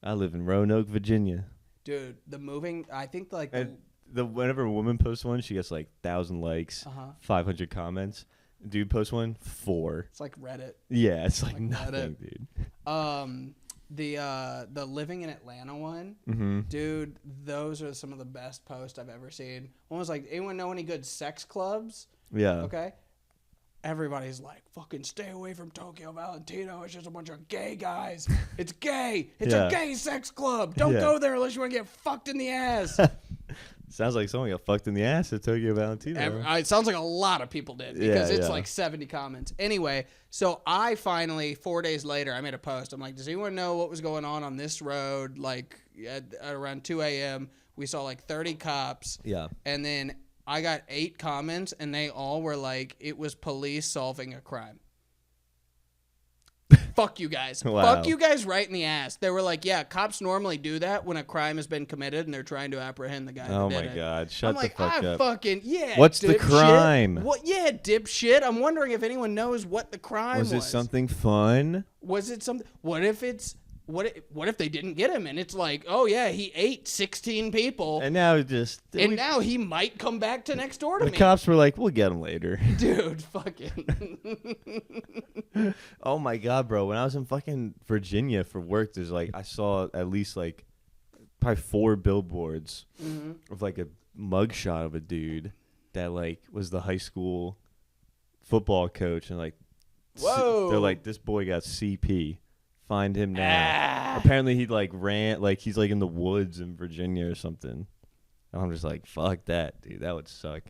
"I live in Roanoke, Virginia." Dude, I think like and whenever a woman posts one, she gets like 1,000 likes, 500 comments. Dude posts one, 4. It's like Reddit. Yeah, it's like Reddit. nothing, dude. The living in Atlanta one, dude, those are some of the best posts I've ever seen. One was like, anyone know any good sex clubs? Yeah. Okay. everybody's like, fucking stay away from Tokyo Valentino. It's just a bunch of gay guys. It's gay. It's a gay sex club. Don't go there unless you want to get fucked in the ass. Sounds like someone got fucked in the ass at Tokyo Valentino. It sounds like a lot of people did because it's like 70 comments. Anyway, so I finally, 4 days later, I made a post. I'm like, does anyone know what was going on this road? Like at around 2 a.m., we saw like 30 cops. Yeah. And then I got 8 comments, and they all were like, it was police solving a crime. Fuck you guys. Wow. Fuck you guys right in the ass. They were like, yeah, cops normally do that when a crime has been committed and they're trying to apprehend the guy Oh who my did it. God. Shut I'm the fuck up. Fucking, yeah. What's the dipshit. crime? What? Yeah, dipshit. I'm wondering if anyone knows what the crime was. Was it something fun? Was it something? What if it's... What if they didn't get him and it's like, oh yeah, he ate 16 people And now now he might come back to next door to the me. cops were like, we'll get him later. Dude, fucking. Oh my God, bro. When I was in fucking Virginia for work, there's like, I saw at least like probably 4 billboards of like a mugshot of a dude that like was the high school football coach. And like, Whoa. they're like, this boy got CP. Find him now. Apparently he like ran, like he's like in the woods in Virginia or something. And I'm just like, fuck that, dude. That would suck.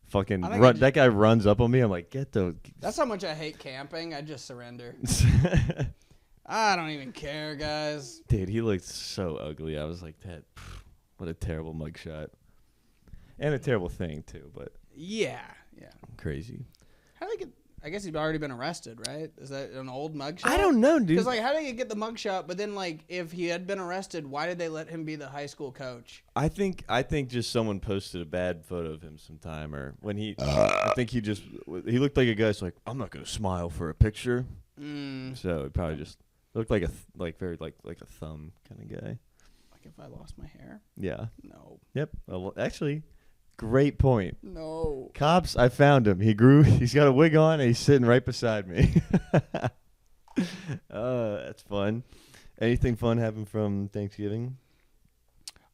Fucking run. That guy runs up on me. I'm like, get those. That's how much I hate camping. I just surrender. I don't even care, guys. Dude, he looked so ugly. I was like, that. What a terrible mugshot. And a terrible thing too, but. Yeah. Crazy. How do they get? I guess he's already been arrested, right? Is that an old mugshot? I don't know, dude. Because, like, how did you get the mugshot? But then, like, if he had been arrested, why did they let him be the high school coach? I think just someone posted a bad photo of him sometime, or when I think he looked like a guy who's like, I'm not gonna smile for a picture. So it probably just looked like very a thumb kind of guy. Like if I lost my hair? Yeah. No. Yep. Well, actually. Great point. No. Cops, I found him. He's got a wig on, and he's sitting right beside me. That's fun. Anything fun happened from Thanksgiving?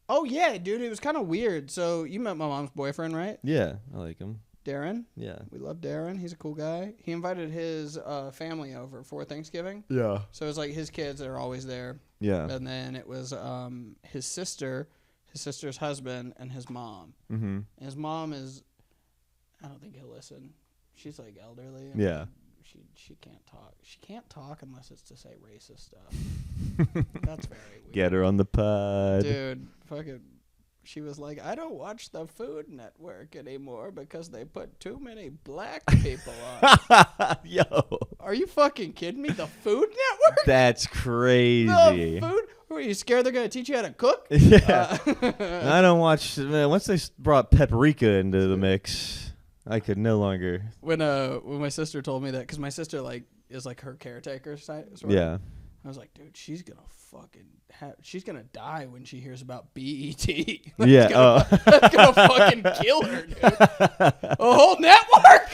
Oh, yeah, dude. It was kind of weird. So you met my mom's boyfriend, right? Yeah, I like him. Darren? Yeah. We love Darren. He's a cool guy. He invited his family over for Thanksgiving. Yeah. So it was like his kids that are always there. Yeah. And then it was his sister's husband, and his mom. Mm-hmm. And his mom is, I don't think he'll listen. She's like elderly. Yeah. She can't talk. She can't talk unless it's to say racist stuff. That's very weird. Get her on the pod. Dude, fucking. She was like, I don't watch the Food Network anymore because they put too many black people on. Yo. Are you fucking kidding me? The Food Network? That's crazy. The food? Are you scared they're going to teach you how to cook? Yeah. I don't watch. Once they brought paprika into the mix, I could no longer. When my sister told me that, because my sister is like her caretaker sort of. Yeah. I was like, dude, she's gonna fucking she's gonna die when she hears about BET. Yeah. That's gonna fucking kill her, dude. A whole network.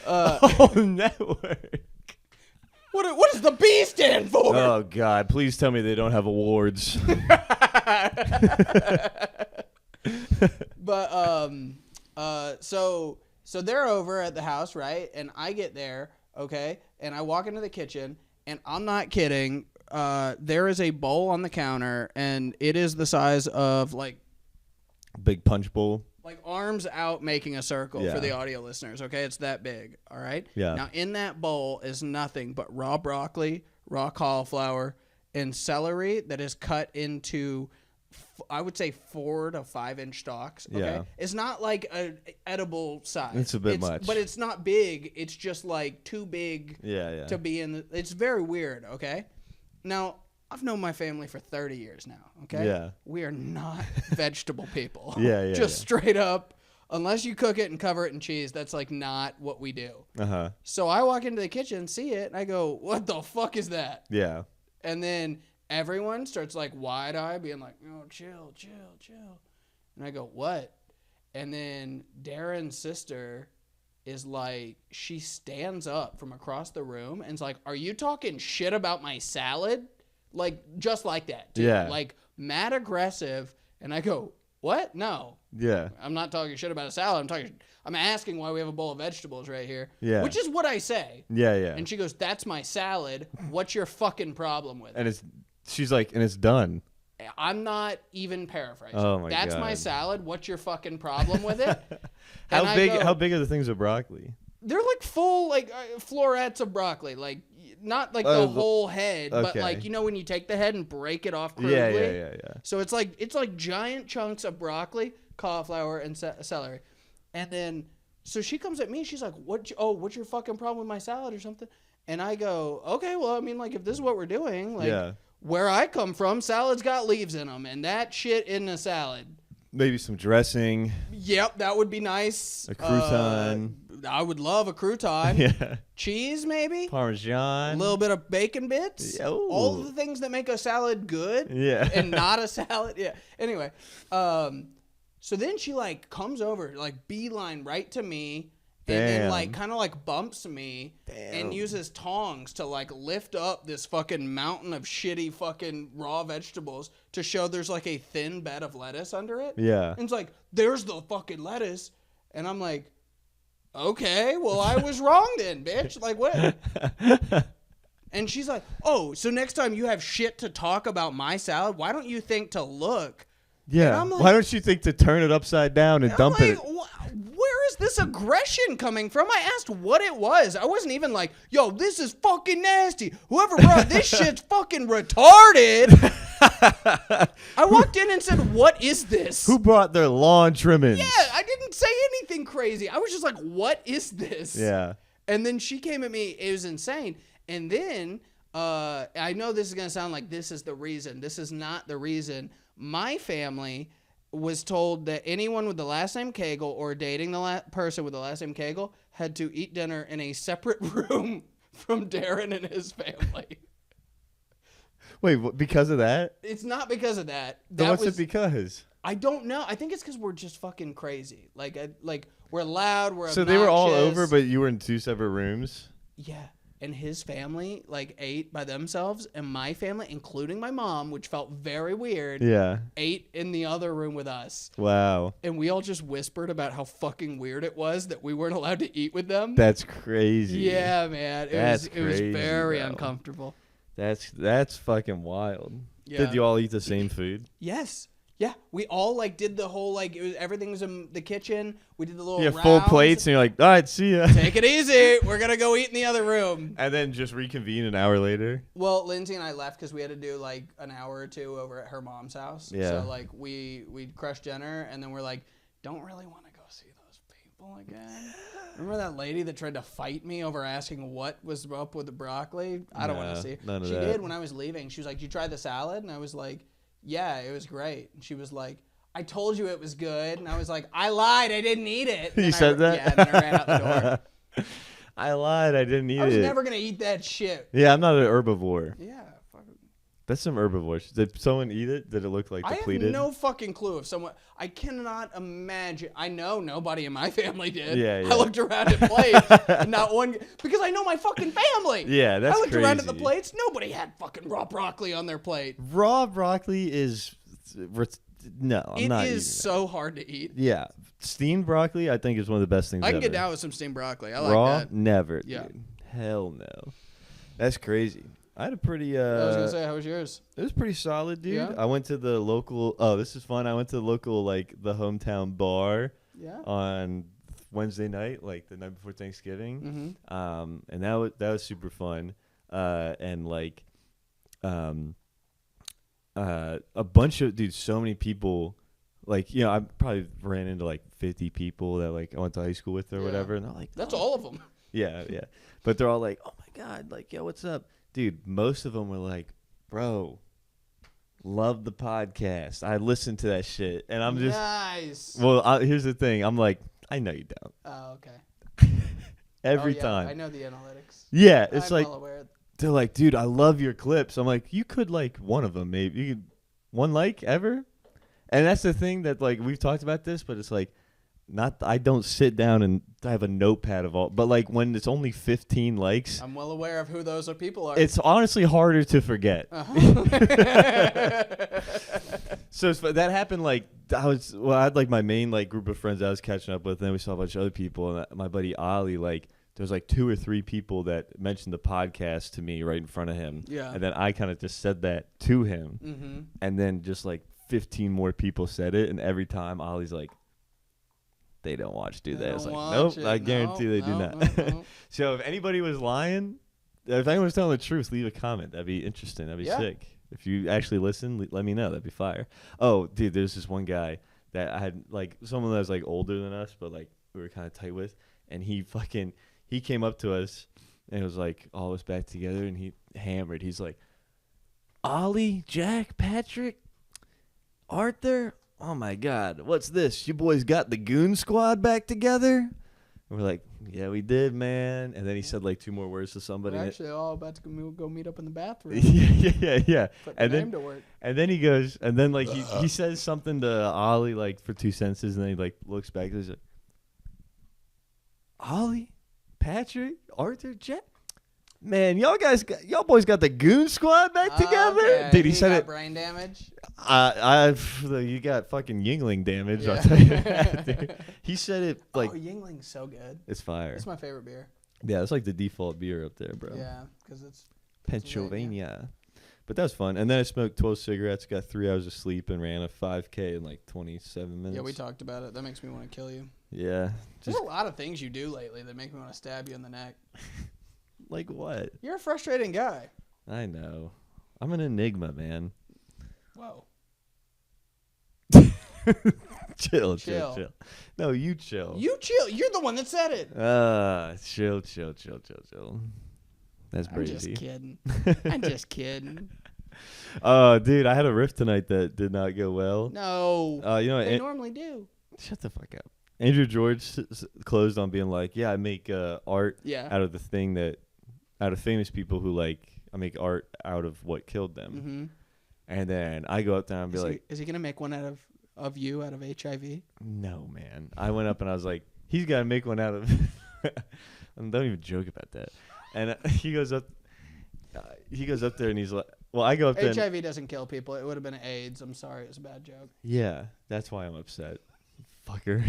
A whole network. What does the B stand for? Oh God! Please tell me they don't have awards. But so they're over at the house, right? And I get there, okay, and I walk into the kitchen, and I'm not kidding. There is a bowl on the counter, and it is the size of like big punch bowl. Like arms out making a circle Yeah. for the audio listeners, okay? It's that big, all right? Yeah. Now, in that bowl is nothing but raw broccoli, raw cauliflower, and celery that is cut into, I would say, 4 to 5 inch stalks, okay? Yeah. It's not like an edible size. It's a bit much. But it's not big. It's just like too big Yeah. to be in the... It's very weird, okay? Now... I've known my family for 30 years now, okay? Yeah. We are not vegetable people. Yeah. Just straight up, unless you cook it and cover it in cheese, that's like not what we do. Uh-huh. So I walk into the kitchen, see it, and I go, what the fuck is that? Yeah. And then everyone starts like wide-eye being like, oh, chill. And I go, what? And then Darren's sister is like, she stands up from across the room and is like, are you talking shit about my salad? Like, just like that, too. Yeah. Like, mad aggressive. And I go, what? No. Yeah. I'm not talking shit about a salad. I'm asking why we have a bowl of vegetables right here. Yeah. Which is what I say. Yeah, yeah. And she goes, that's my salad. What's your fucking problem with it? And she's like, and it's done. I'm not even paraphrasing. Oh my That's God. my salad. What's your fucking problem with it? How big are the things of broccoli? They're like full, like florets of broccoli, like not like the whole head, but okay. like, you know, when you take the head and break it off crudely. Yeah. So it's like giant chunks of broccoli, cauliflower, and celery. And then, so she comes at me, she's like, what's your fucking problem with my salad or something? And I go, okay, well, I mean, like, if this is what we're doing, like, where I come from, salads got leaves in them, and that shit in a salad. Maybe some dressing. Yep, that would be nice. A crouton. I would love a crouton. Yeah. Cheese, maybe. Parmesan. A little bit of bacon bits. Yeah, ooh. All the things that make a salad good. Yeah. And not a salad. Yeah. Anyway, so then she like comes over, like beeline right to me. And then like kind of like bumps me and uses tongs to like lift up this fucking mountain of shitty fucking raw vegetables to show there's like a thin bed of lettuce under it. Yeah. And it's like, there's the fucking lettuce. And I'm like, okay, well, I was wrong then, bitch. Like, what? And she's like, oh, so next time you have shit to talk about my salad, why don't you think to look? Yeah. Like, why don't you think to turn it upside down and dump it? Where is this aggression coming from? I asked what it was. I wasn't even like, yo, this is fucking nasty. Whoever brought this shit's fucking retarded. I walked in and said, what is this? Who brought their lawn trimmings? Yeah, I didn't say anything crazy. I was just like, what is this? Yeah. And then she came at me. It was insane. And then I know this is going to sound like this is the reason. This is not the reason. My family was told that anyone with the last name Cagle or dating the person with the last name Cagle had to eat dinner in a separate room from Darren and his family. Wait, because of that? It's not because of that. Then what's it because? I don't know. I think it's because we're just fucking crazy. Like we're loud. We're so obnoxious. They were all over, but you were in 2 separate rooms? Yeah. And his family, like, ate by themselves, and my family, including my mom, which felt very weird, ate in the other room with us. Wow. And we all just whispered about how fucking weird it was that we weren't allowed to eat with them. That's crazy. Yeah, man. It was very uncomfortable. That's fucking wild. Yeah. Did you all eat the same food? Yes. Yeah, we all like did the whole everything was in the kitchen. We did the little rounds. Full plates, and you're like, all right, see ya. Take it easy. We're gonna go eat in the other room. And then just reconvene an hour later. Well, Lindsay and I left because we had to do like an hour or two over at her mom's house. Yeah. So like we crushed dinner, and then we're like, don't really want to go see those people again. Remember that lady that tried to fight me over asking what was up with the broccoli? I don't want to see. None of she that. did when I was leaving. She was like, "Did you try the salad?" And I was like, yeah, it was great. And she was like, I told you it was good. And I was like, I lied. I didn't eat it. You said that? Yeah, and then I ran out the door. I lied. I didn't eat it. I was never going to eat that shit. Yeah, I'm not an herbivore. Yeah. Fuck it. That's some herbivores. Did someone eat it? Did it look like depleted? I have no fucking clue if someone... I cannot imagine... I know nobody in my family did. Yeah. I looked around at plates and not one... Because I know my fucking family. Yeah, that's crazy. I looked around at the plates. Nobody had fucking raw broccoli on their plate. Raw broccoli is... No, I'm not eating it. It is so hard to eat. Yeah. Steamed broccoli, I think, is one of the best things I can ever. get down with some steamed broccoli. I Raw? like that. Never, Yeah. dude. Hell no. That's crazy. I had a pretty... I was going to say, how was yours? It was pretty solid, dude. Yeah? I went to the local... Oh, this is fun. I went to the local, like, the hometown bar on Wednesday night, like, the night before Thanksgiving. Mm-hmm. And that was super fun. And, like... a bunch of... Dude, so many people... Like, you know, I probably ran into, like, 50 people that, like, I went to high school with or whatever. And they're like... That's all of them. Yeah. But they're all like, oh, my God. Like, yo, what's up? Dude, most of them were like, bro, love the podcast. I listened to that shit. And I'm just... Nice. Well, here's the thing. I'm like, I know you don't. Oh, okay. Every time. I know the analytics. Yeah. It's I'm like... well aware. They're like, dude, I love your clips. I'm like, you could like one of them, maybe. You could one like ever? And that's the thing that, like, we've talked about this, but it's like, I don't sit down and I have a notepad of all, but like when it's only 15 likes, I'm well aware of who those people are. it's honestly harder to forget. So that happened like I had like my main like group of friends I was catching up with, and then we saw a bunch of other people, and my buddy Ollie, like there's like 2 or 3 people that mentioned the podcast to me right in front of him. Yeah. And then I kind of just said that to him. Mm-hmm. And then just like 15 more people said it, and every time Ollie's like, they don't watch, do they? I was like, nope, I guarantee they do not. No. So if anybody was lying, if anyone was telling the truth, leave a comment. That'd be interesting. That'd be sick. If you actually listen, let me know. That'd be fire. Oh, dude, there's this one guy that I had, like, someone that was like older than us, but like we were kind of tight with, and he came up to us and it was like all of us back together, and he hammered. He's like, Ollie, Jack, Patrick, Arthur, oh my God, what's this? You boys got the Goon Squad back together? And we're like, yeah, we did, man. And then he said like 2 more words to somebody. We're actually all about to go meet up in the bathroom. yeah. Put the name to work. And then he goes, and then like he says something to Ollie like for 2 sentences, and then he like looks back and he's like, Ollie, Patrick, Arthur, Jack. Man, y'all boys got the Goon Squad back together? Okay. Dude, he said got it. Brain damage. You got fucking Yingling damage. Yeah. I'll tell you that, dude. He said it like. Oh, Yingling's so good. It's fire. It's my favorite beer. Yeah, it's like the default beer up there, bro. Yeah, because it's Pennsylvania. But that was fun. And then I smoked 12 cigarettes, got 3 hours of sleep, and ran a 5K in like 27 minutes. Yeah, we talked about it. That makes me want to kill you. Yeah. There's a lot of things you do lately that make me want to stab you in the neck. Like what? You're a frustrating guy. I know. I'm an enigma, man. Whoa. Chill. No, you chill. You chill. You're the one that said it. Chill. That's brazy. I'm just kidding. Oh, dude, I had a riff tonight that did not go well. No. You know what? They normally do. Shut the fuck up. Andrew George closed on being like, yeah, I make art out of the thing that, out of famous people who like, I make art out of what killed them. Mm-hmm. And then I go up there and be like, is he going to make one out of you, out of HIV? No, man. I went up and I was like, he's got to make one out of, don't even joke about that. And he goes up there and he's like, well, I go up there. HIV doesn't kill people. It would have been AIDS. I'm sorry. It was a bad joke. Yeah, that's why I'm upset. Fucker.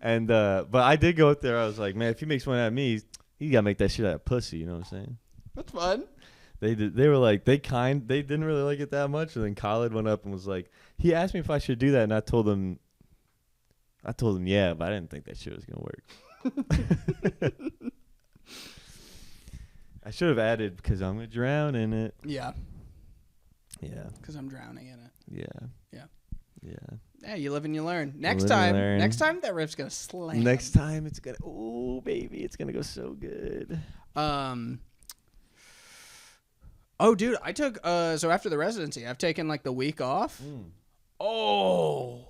And but I did go up there. I was like, man, if he makes one out of me, he gotta make that shit out of pussy. You know what I'm saying? That's fun. They were like, they didn't really like it that much. And then Khaled went up and was like, he asked me if I should do that, and I told him yeah, but I didn't think that shit was gonna work. I should have added because I'm gonna drown in it. Yeah. Yeah. Because I'm drowning in it. Yeah. Yeah, you live and you learn. Next time that riff's gonna slam. Next time it's gonna, oh baby, it's gonna go so good. Oh, dude, I took so after the residency, I've taken like the week off. Oh,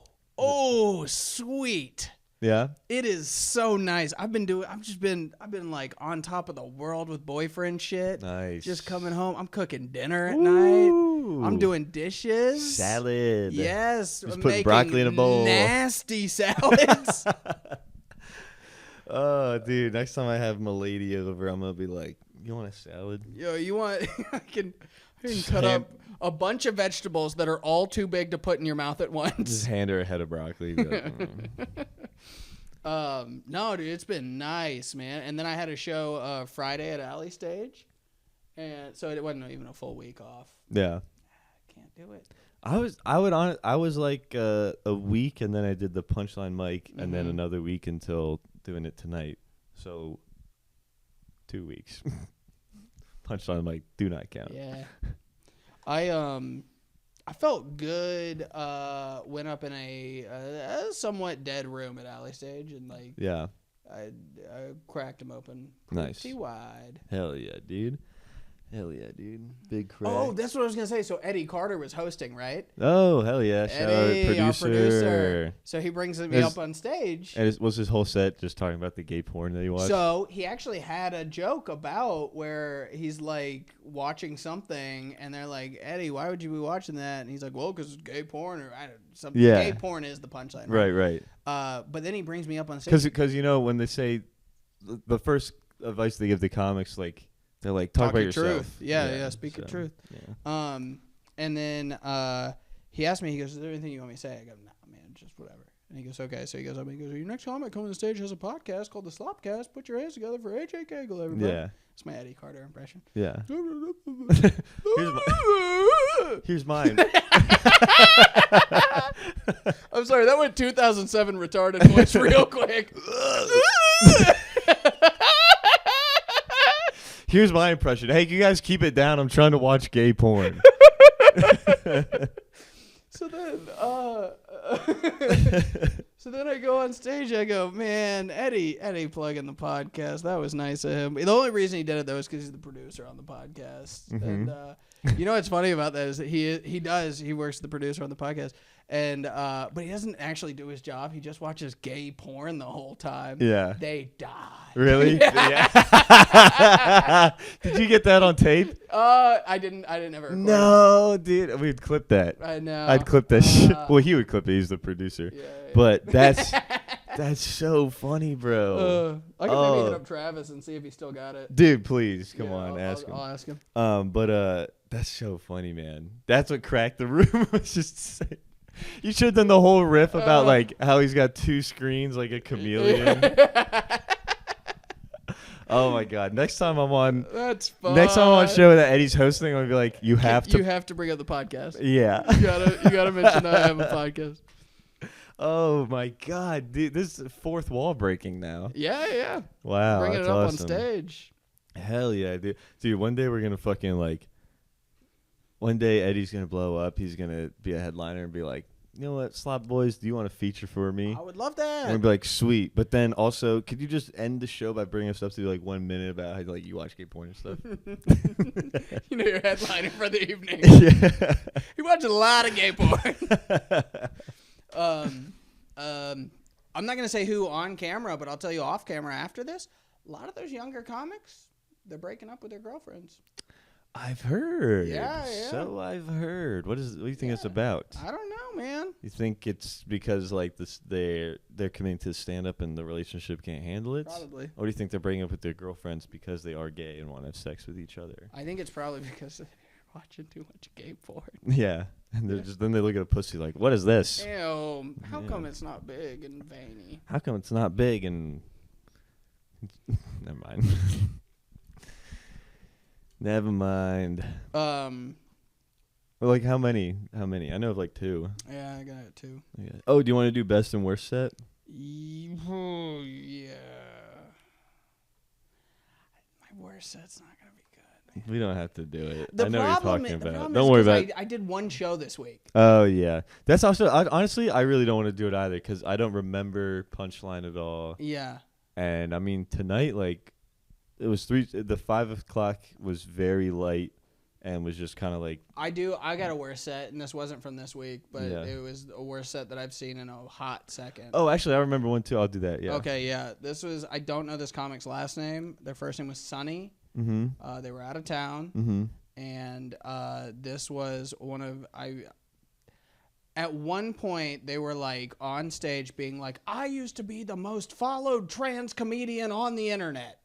sweet. Yeah. It is so nice. I've been like on top of the world with boyfriend shit. Nice. Just coming home. I'm cooking dinner at night. I'm doing dishes. Salad. Yes. Just putting broccoli in a bowl. Nasty salads. Oh, dude. Next time I have my lady over, I'm going to be like, you want a salad? Yo, you want... I can cut up a bunch of vegetables that are all too big to put in your mouth at once. Just hand her a head of broccoli. No, dude, it's been nice, man. And then I had a show Friday at Alley Stage, and so it wasn't even a full week off. Yeah, I can't do it. I was like a week, and then I did the Punchline mic, and then another week until doing it tonight. So 2 weeks. Punchline mic do not count. Yeah, I felt good. Went up in a somewhat dead room at Alley Stage, and like I cracked them open nice, pretty wide. Hell yeah, dude. Hell yeah, dude. Big crack. Oh, that's what I was gonna say. So Eddie Carter was hosting, right? Oh, hell yeah. Shout Eddie, out our producer. producer. So he brings me up on stage. And was his whole set just talking about the gay porn that he watched? So he actually had a joke about where he's like watching something, and they're like, "Eddie, why would you be watching that?" And he's like, "Well, because it's gay porn, or something." Yeah. Gay porn is the punchline. Right. But then he brings me up on stage Because when they say the first advice they give the comics, like they're like talk about your yourself. truth. Yeah, speak your truth. Yeah. And then he asked me, he goes, "Is there anything you want me to say?" I go, "No, man, just whatever." And he goes, "Okay." So he goes up and he goes, "Your next comic coming on stage has a podcast called the SlopCast. Put your hands together for AJ Cagle, everybody." Yeah. It's my Eddie Carter impression. Yeah. Here's mine. I'm sorry, that went 2007 retarded voice real quick. Here's my impression. Hey, you guys keep it down. I'm trying to watch gay porn. So then I go on stage. I go, "Man, Eddie plugging the podcast. That was nice of him." The only reason he did it though is because he's the producer on the podcast. Mm-hmm. And you know what's funny about that is that he works the producer on the podcast, and but he doesn't actually do his job. He just watches gay porn the whole time. Yeah. They die. Really? Yeah. Did you get that on tape? I didn't ever record No, dude. We'd clip that. it. I know. I'd clip that shit. Well, he would clip it. He's the producer. Yeah. But that's so funny, bro. I can maybe hit up Travis and see if he still got it. Dude, please come Yeah, on, ask him. I'll ask him. But that's so funny, man. That's what cracked the room. Was just you should have done the whole riff about like how he's got two screens like a chameleon. Oh my god! Next time I'm on, That's fun. next time I'm on a show that Eddie's hosting, I'm gonna be like, you have to bring up the podcast. Yeah. You gotta mention I have a podcast. Oh my god, dude, this is fourth wall breaking now. Yeah. Wow, Bringing that's it up awesome. on stage. Hell yeah, dude. Dude, one day we're gonna fucking like. One day Eddie's gonna blow up. He's gonna be a headliner and be like, "You know what, Slop Boys, do you want a feature for me?" I would love that. And we'd be like, "Sweet," but then also, could you just end the show by bringing us up to like 1 minute about how like you watch gay porn and stuff? You know, your headliner for the evening. Yeah. You watch a lot of gay porn. I'm not gonna say who on camera, but I'll tell you off camera after this. A lot of those younger comics, they're breaking up with their girlfriends. I've heard. Yeah. So I've heard. What do you think it's about? I don't know, man. You think it's because like this they're committing to stand up and the relationship can't handle it? Probably. Or do you think they're breaking up with their girlfriends because they are gay and want to have sex with each other? I think it's probably because they're watching too much gay porn. Yeah. And they're just then they look at a pussy like, what is this? Ew, how come it's not big and veiny? How come it's not big and never mind. Never mind. Well, like how many? I know of like 2. yeah, I got it too. Okay. Oh, do you want to do best and worst set? Yeah. My worst set's not gonna be good. We don't have to do it. The I know what you're problem talking about. is Don't worry 'cause about it. I did one show this week. Oh, yeah. That's also, honestly, I really don't want to do it either because I don't remember Punchline at all. Yeah. And, I mean, tonight, like, it was the 5 o'clock was very light and was just kind of like. I got a worst set, and this wasn't from this week, but it was a worst set that I've seen in a hot second. Oh, actually, I remember one too. I'll do that, yeah. Okay, yeah. This was, I don't know this comic's last name. Their first name was Sunny. Mm-hmm. They were out of town. Mm-hmm. And this was at one point they were like on stage being like, "I used to be the most followed trans comedian on the internet."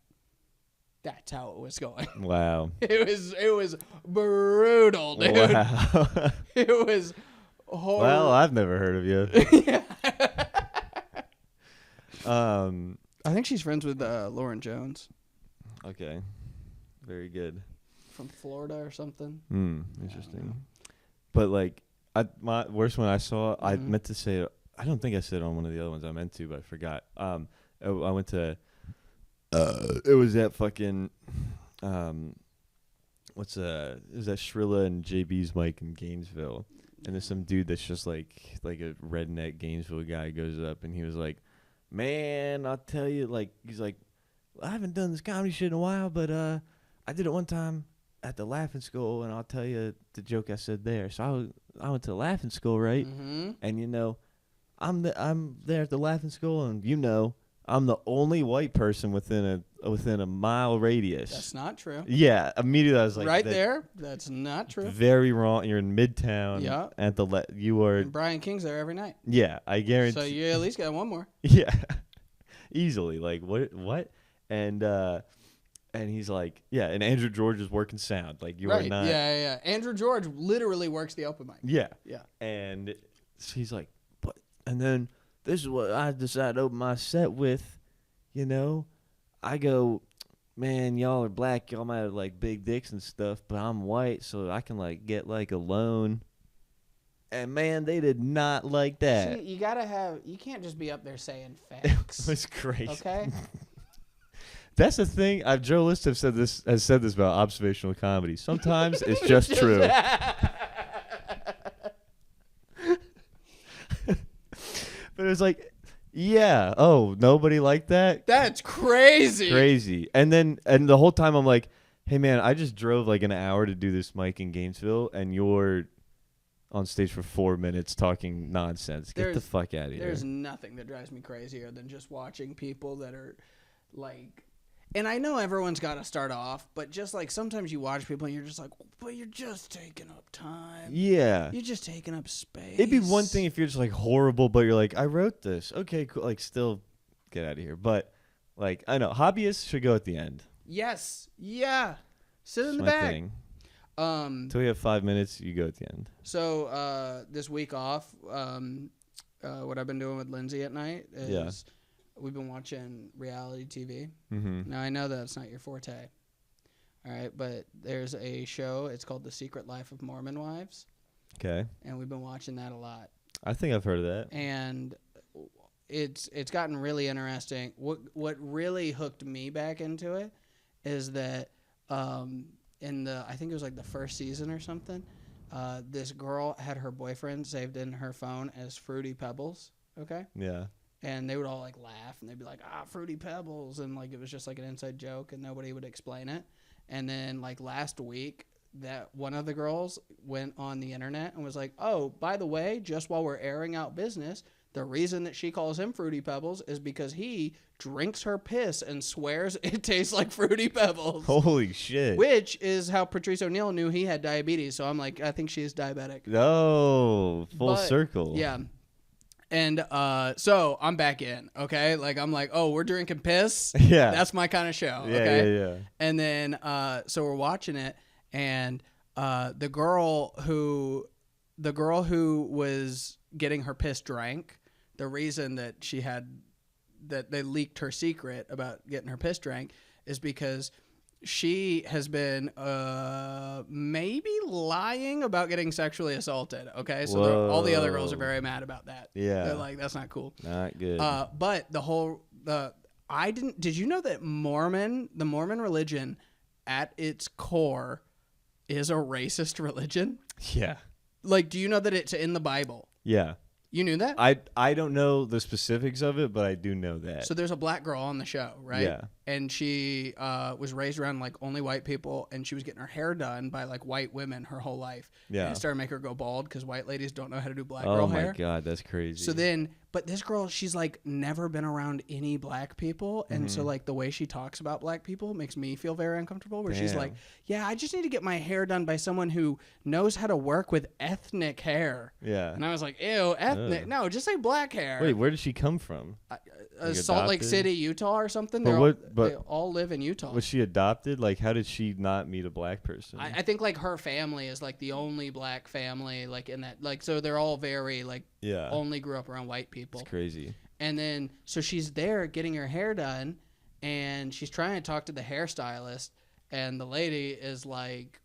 That's how it was going. Wow. It was brutal, dude. Wow. It was horrible. Well, I've never heard of you. Yeah. I think she's friends with Lauren Jones. Okay. Very good. From Florida or something. Interesting. But like, my worst one I saw, I meant to say it. I don't think I said it on one of the other ones I meant to, but I forgot. I went to. It was at fucking. It was at Shrilla and JB's mic in Gainesville, and there's some dude that's just like a redneck Gainesville guy goes up and he was like, "Man, I'll tell you, like he's like, I haven't done this comedy shit in a while, but I did it one time. at the Laughing Skull, and I'll tell you the joke I said there. So I went to the Laughing Skull, right? Mm-hmm. And I'm there at the Laughing Skull, and I'm the only white person within a mile radius. That's not true. Yeah, immediately I was like, Right there. That's not true. Very wrong. You're in Midtown. Yeah. At you are. And Brian King's there every night. Yeah, I guarantee. So you at least got one more. Yeah, easily. Like what? And he's like, yeah, and Andrew George is working sound. Like you are not. Yeah. Andrew George literally works the open mic. Yeah. Yeah. And he's like, and then this is what I decided to open my set with, I go, man, y'all are black, y'all might have like big dicks and stuff, but I'm white, so I can like get like a loan. And man, they did not like that. See, you can't just be up there saying facts. It's crazy. Okay? That's the thing. Joe List has said this about observational comedy. Sometimes it's just true. But it was like, yeah, oh, nobody liked that? That's crazy. Crazy. And the whole time I'm like, hey, man, I just drove like an hour to do this mic in Gainesville, and you're on stage for 4 minutes talking nonsense. Get the fuck out of here. There's nothing that drives me crazier than just watching people that are like... And I know everyone's got to start off, but just like sometimes you watch people and you're just like, but you're just taking up time. Yeah. You're just taking up space. It'd be one thing if you're just like horrible, but you're like, I wrote this. Okay, cool. Like, still get out of here. But like, I know hobbyists should go at the end. Yes. Yeah. Sit in the my back. Thing. Until we have 5 minutes, you go at the end. So this week off, what I've been doing with Lindsay at night is we've been watching reality TV. Mm-hmm. Now, I know that's not your forte. All right, but there's a show. It's called The Secret Life of Mormon Wives. Okay. And we've been watching that a lot. I think I've heard of that. And it's gotten really interesting. What really hooked me back into it is that I think it was like the first season or something, this girl had her boyfriend saved in her phone as Fruity Pebbles. Okay. Yeah. And they would all like laugh and they'd be like, Fruity Pebbles. And like, it was just like an inside joke and nobody would explain it. And then like last week, that one of the girls went on the internet and was like, oh, by the way, just while we're airing out business, the reason that she calls him Fruity Pebbles is because he drinks her piss and swears it tastes like Fruity Pebbles. Holy shit. Which is how Patrice O'Neal knew he had diabetes. So I'm like, I think she's diabetic. Oh, full circle. Yeah. And so I'm back in, okay? Like, I'm like, oh, we're drinking piss? Yeah. That's my kind of show, yeah, okay? Yeah. And then, so we're watching it, and the girl who was getting her piss drank, the reason that they leaked her secret about getting her piss drank is because she has been maybe lying about getting sexually assaulted. Okay, so all the other girls are very mad about that. Yeah, they're like, that's not cool. Not good. But did you know that the Mormon religion at its core is a racist religion? Yeah. Like, do you know that it's in the Bible? Yeah. You knew that? I don't know the specifics of it, but I do know that. So there's a black girl on the show, right? Yeah. And she was raised around like only white people, and she was getting her hair done by like white women her whole life. Yeah. And it started to make her go bald because white ladies don't know how to do black girl hair. Oh my God, that's crazy. So then, but this girl, she's like never been around any black people, and so like the way she talks about black people makes me feel very uncomfortable. Where she's like, "Yeah, I just need to get my hair done by someone who knows how to work with ethnic hair." Yeah. And I was like, "Ew, ethnic? Ugh. No, just say black hair." Wait, where did she come from? Salt Lake City, Utah, or something. They all live in Utah. Was she adopted? Like, how did she not meet a black person? I think like her family is like the only black family like in that, like, so they're all very like only grew up around white people. It's crazy. And then so she's there getting her hair done, and she's trying to talk to the hairstylist, and the lady is like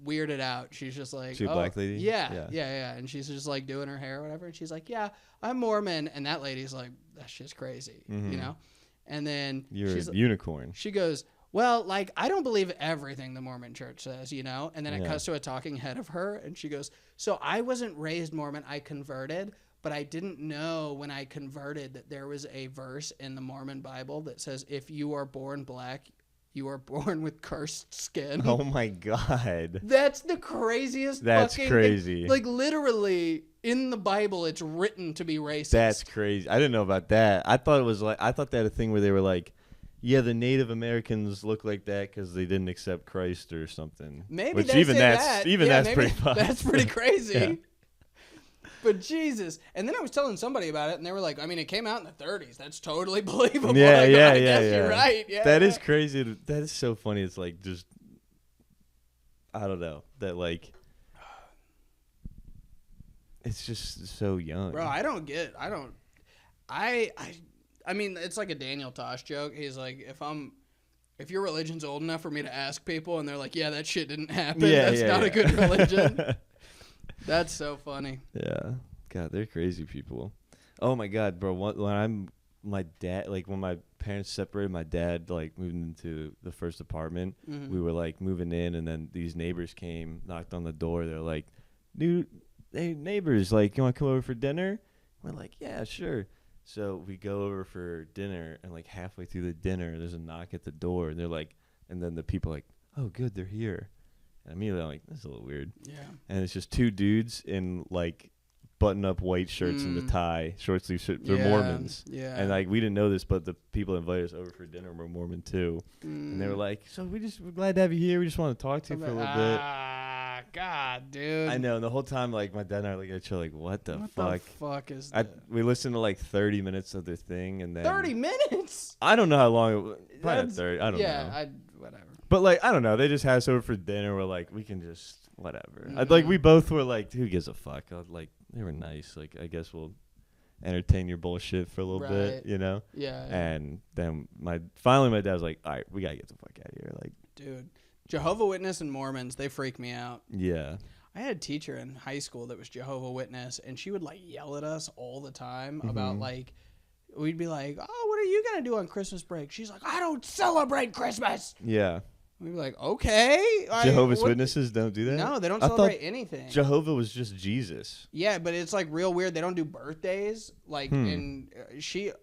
weirded out. She's just like, she a black lady? Yeah. And she's just like doing her hair or whatever, and she's like, yeah, I'm Mormon, and that lady's like, that's just crazy, you know. And then she's a unicorn. She goes, well, like, I don't believe everything the Mormon church says, you know? And then it cuts to a talking head of her, and she goes, so I wasn't raised Mormon, I converted, but I didn't know when I converted that there was a verse in the Mormon Bible that says, if you are born black, You are born with cursed skin. Oh my God. That's the craziest That's fucking crazy. thing. Like, literally, in the Bible, it's written to be racist. That's crazy. I didn't know about that. I thought they had a thing where they were like, yeah, the Native Americans look like that because they didn't accept Christ or something. Maybe Which they even say that's that. even Yeah, that's maybe pretty fucked. That's pretty crazy. Yeah. But Jesus. And then I was telling somebody about it, and they were like, I mean, it came out in the 30s. That's totally believable. Yeah, I go, yeah, I yeah, guess yeah. you're right. Yeah, That yeah. is crazy. That is so funny. It's like just, I don't know. That like, it's just so young. Bro, I mean, it's like a Daniel Tosh joke. He's like, if your religion's old enough for me to ask people and they're like, yeah, that shit didn't happen, that's not a good religion. That's so funny. Yeah. God, they're crazy people. Oh my God, bro. When my parents separated, my dad like moved into the first apartment. Mm-hmm. We were like moving in, and then these neighbors came, knocked on the door. They're like, dude, hey, neighbors, like, you want to come over for dinner? We're like, yeah, sure. So we go over for dinner, and like halfway through the dinner, there's a knock at the door, and they're like, and then the people are like, oh, good, they're here. And immediately I'm like, this is a little weird. Yeah. And it's just two dudes in like button-up white shirts and the tie, short sleeve shirt. They're Mormons. Yeah. And like we didn't know this, but the people that invited us over for dinner were Mormon too. And they were like, so we're glad to have you here. We just want to talk to you for a little bit. Ah, God, dude. I know. And the whole time, like my dad and I were like at each other, like, what the fuck? What the fuck is that? We listened to like 30 minutes of their thing, and then 30 minutes? I don't know how long it was. Probably not That's- 30. I don't know. Yeah, whatever. But like I don't know, they just had us over for dinner. We're like, we can just whatever. Like we both were like, who gives a fuck? Like they were nice. Like I guess we'll entertain your bullshit for a little bit, you know? Yeah. And then finally my dad was like, all right, we gotta get the fuck out of here. Like, Dude, Jehovah's Witness and Mormons, they freak me out. yeah. I had a teacher in high school that was Jehovah's Witness, and she would like yell at us all the time about like, we'd be like, oh, what are you gonna do on Christmas break? She's like, I don't celebrate Christmas. Yeah. We'd be like, okay. Jehovah's Witnesses don't do that? No, they don't I celebrate thought anything. Jehovah was just Jesus. Yeah, but it's like real weird. They don't do birthdays. Like, and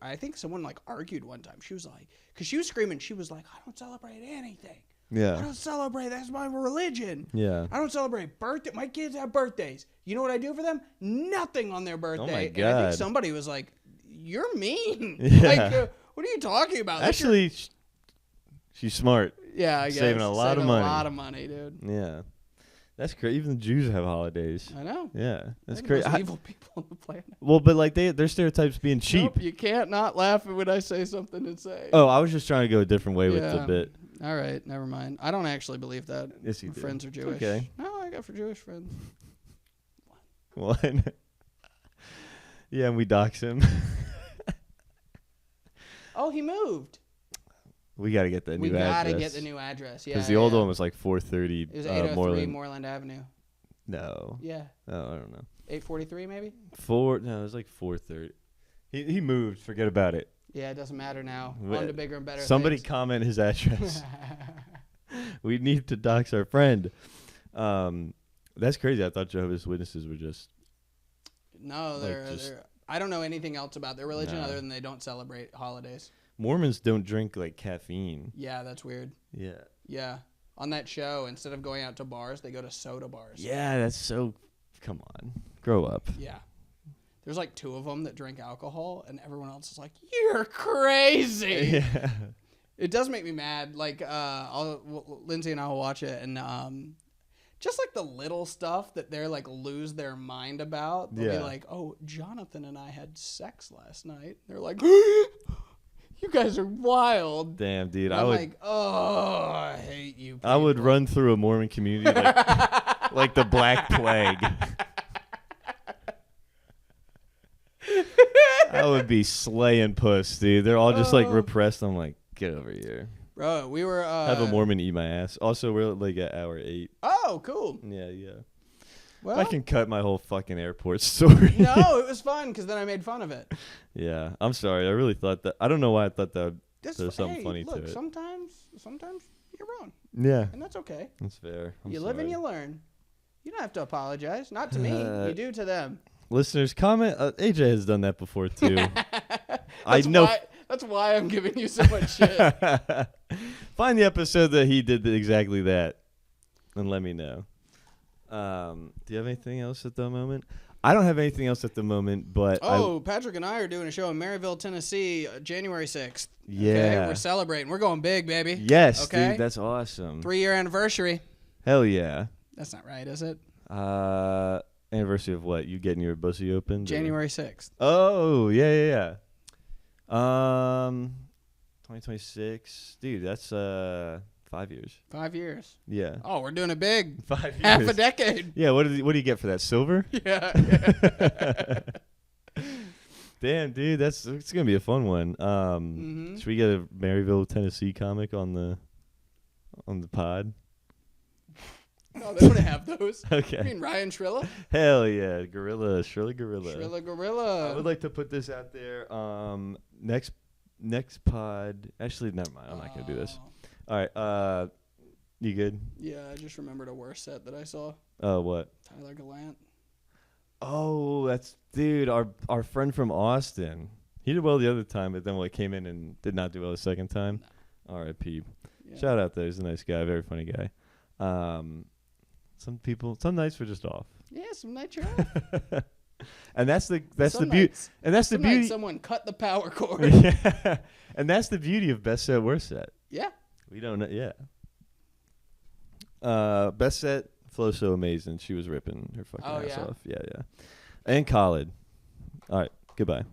I think someone like argued one time. She was like, because she was screaming, she was like, I don't celebrate anything. I Yeah. don't celebrate. That's my religion. Yeah. I don't celebrate birthday. My kids have birthdays. You know what I do for them? Nothing on their birthday. my And I God. think somebody was like, "You're mean." Yeah. Like, what are you talking about? That's your- Actually, she's smart. yeah, I guess saving a lot of money. A lot of money, dude. Yeah. That's crazy. Even the Jews have holidays. I know. Yeah. That's They're the crazy. most evil people on the planet. Well, but like their stereotypes being cheap. Nope, you can't not laugh when I say something insane. Oh, I was just trying to go a different way with the Yeah. bit. All right, never mind. I don't actually believe that. Yes, you My do. friends are Jewish. Okay. No, I got for Jewish friends. One. Yeah, and we dox him. Oh, he moved. We got to get that We new address. gotta get the new address. Yeah, Because the old yeah. one was like 430 It was 803 Moreland. Moreland Avenue. No. Yeah. Oh, I don't know. 843 maybe? No, it was like 430. He moved. Forget about it. Yeah, it doesn't matter now. Wait, On to bigger and better Somebody things. comment his address. We need to dox our friend. That's crazy. I thought Jehovah's Witnesses were just... No, like, they're I don't know anything else about their religion No. other than they don't celebrate holidays. Mormons don't drink like caffeine. Yeah, that's weird. Yeah. Yeah. On that show, instead of going out to bars, they go to soda bars. Yeah, that's so... Come on. Grow up. Yeah. There's like 2 of them that drink alcohol, and everyone else is like, "You're crazy." Yeah. It does make me mad. Like, Lindsay and I will watch it, and just like the little stuff that they're like lose their mind about. They'll be Yeah. like, "Oh, Jonathan and I had sex last night." They're like, "You guys are wild." Damn, dude. And I'm like, "Oh, I hate you." People. I would run through a Mormon community like the Black Plague. I would be slaying puss, dude. They're all just like repressed. I'm like, get over here. Bro, we were Have a Mormon eat my ass. Also, we're like at hour 8. Oh, cool. Yeah. Well, I can cut my whole fucking airport story. no, it was fun because then I made fun of it. Yeah. I'm sorry. I really thought that. I don't know why I thought that. That's There's something funny look, to it. Sometimes you're wrong, Yeah. and that's okay. That's fair. I'm You live and sorry. you learn. You don't have to apologize. Not to me. You do to them. Listeners, comment. AJ has done that before too. I know. That's why I'm giving you so much shit. Find the episode that he did exactly that, and let me know. Do you have anything else at the moment? I don't have anything else at the moment, but Patrick and I are doing a show in Maryville, Tennessee, January 6th. Yeah. Okay? We're celebrating. We're going big, baby. Yes, okay? dude, that's awesome. 3-year anniversary. Hell yeah. That's not right, is it? Anniversary of what? You getting your pussy opened? January 6th. Oh, yeah. 2026. Dude, that's 5 years. 5 years. Yeah. Oh, we're doing it big. 5 years. Half a decade. Yeah, what do you get for that? Silver? Yeah. Damn, dude, it's gonna be a fun one. Should we get a Maryville, Tennessee comic on the pod? No, they wouldn't have those. Okay. You mean Ryan Trilla? Hell yeah, Gorilla, Shirley Gorilla. Trilla Gorilla. I would like to put this out there. Next pod. Actually, never mind. I'm not gonna do this. All right. You good? Yeah, I just remembered a worse set that I saw. Oh, what? Tyler Gallant. Oh, that's dude. Our friend from Austin. He did well the other time, but then came in and did not do well the second time. No. R.I.P. Yeah. Shout out there. He's a nice guy, very funny guy. Some nights were just off. Yeah, some nights you're off. And that's the beauty. And that's the beauty. Someone cut the power cord. Yeah. And that's the beauty of best set, worst set. Yeah. We don't know. Yeah. Best set, Flow So Amazing. She was ripping her fucking ass off. Yeah. And Khalid. All right. Goodbye.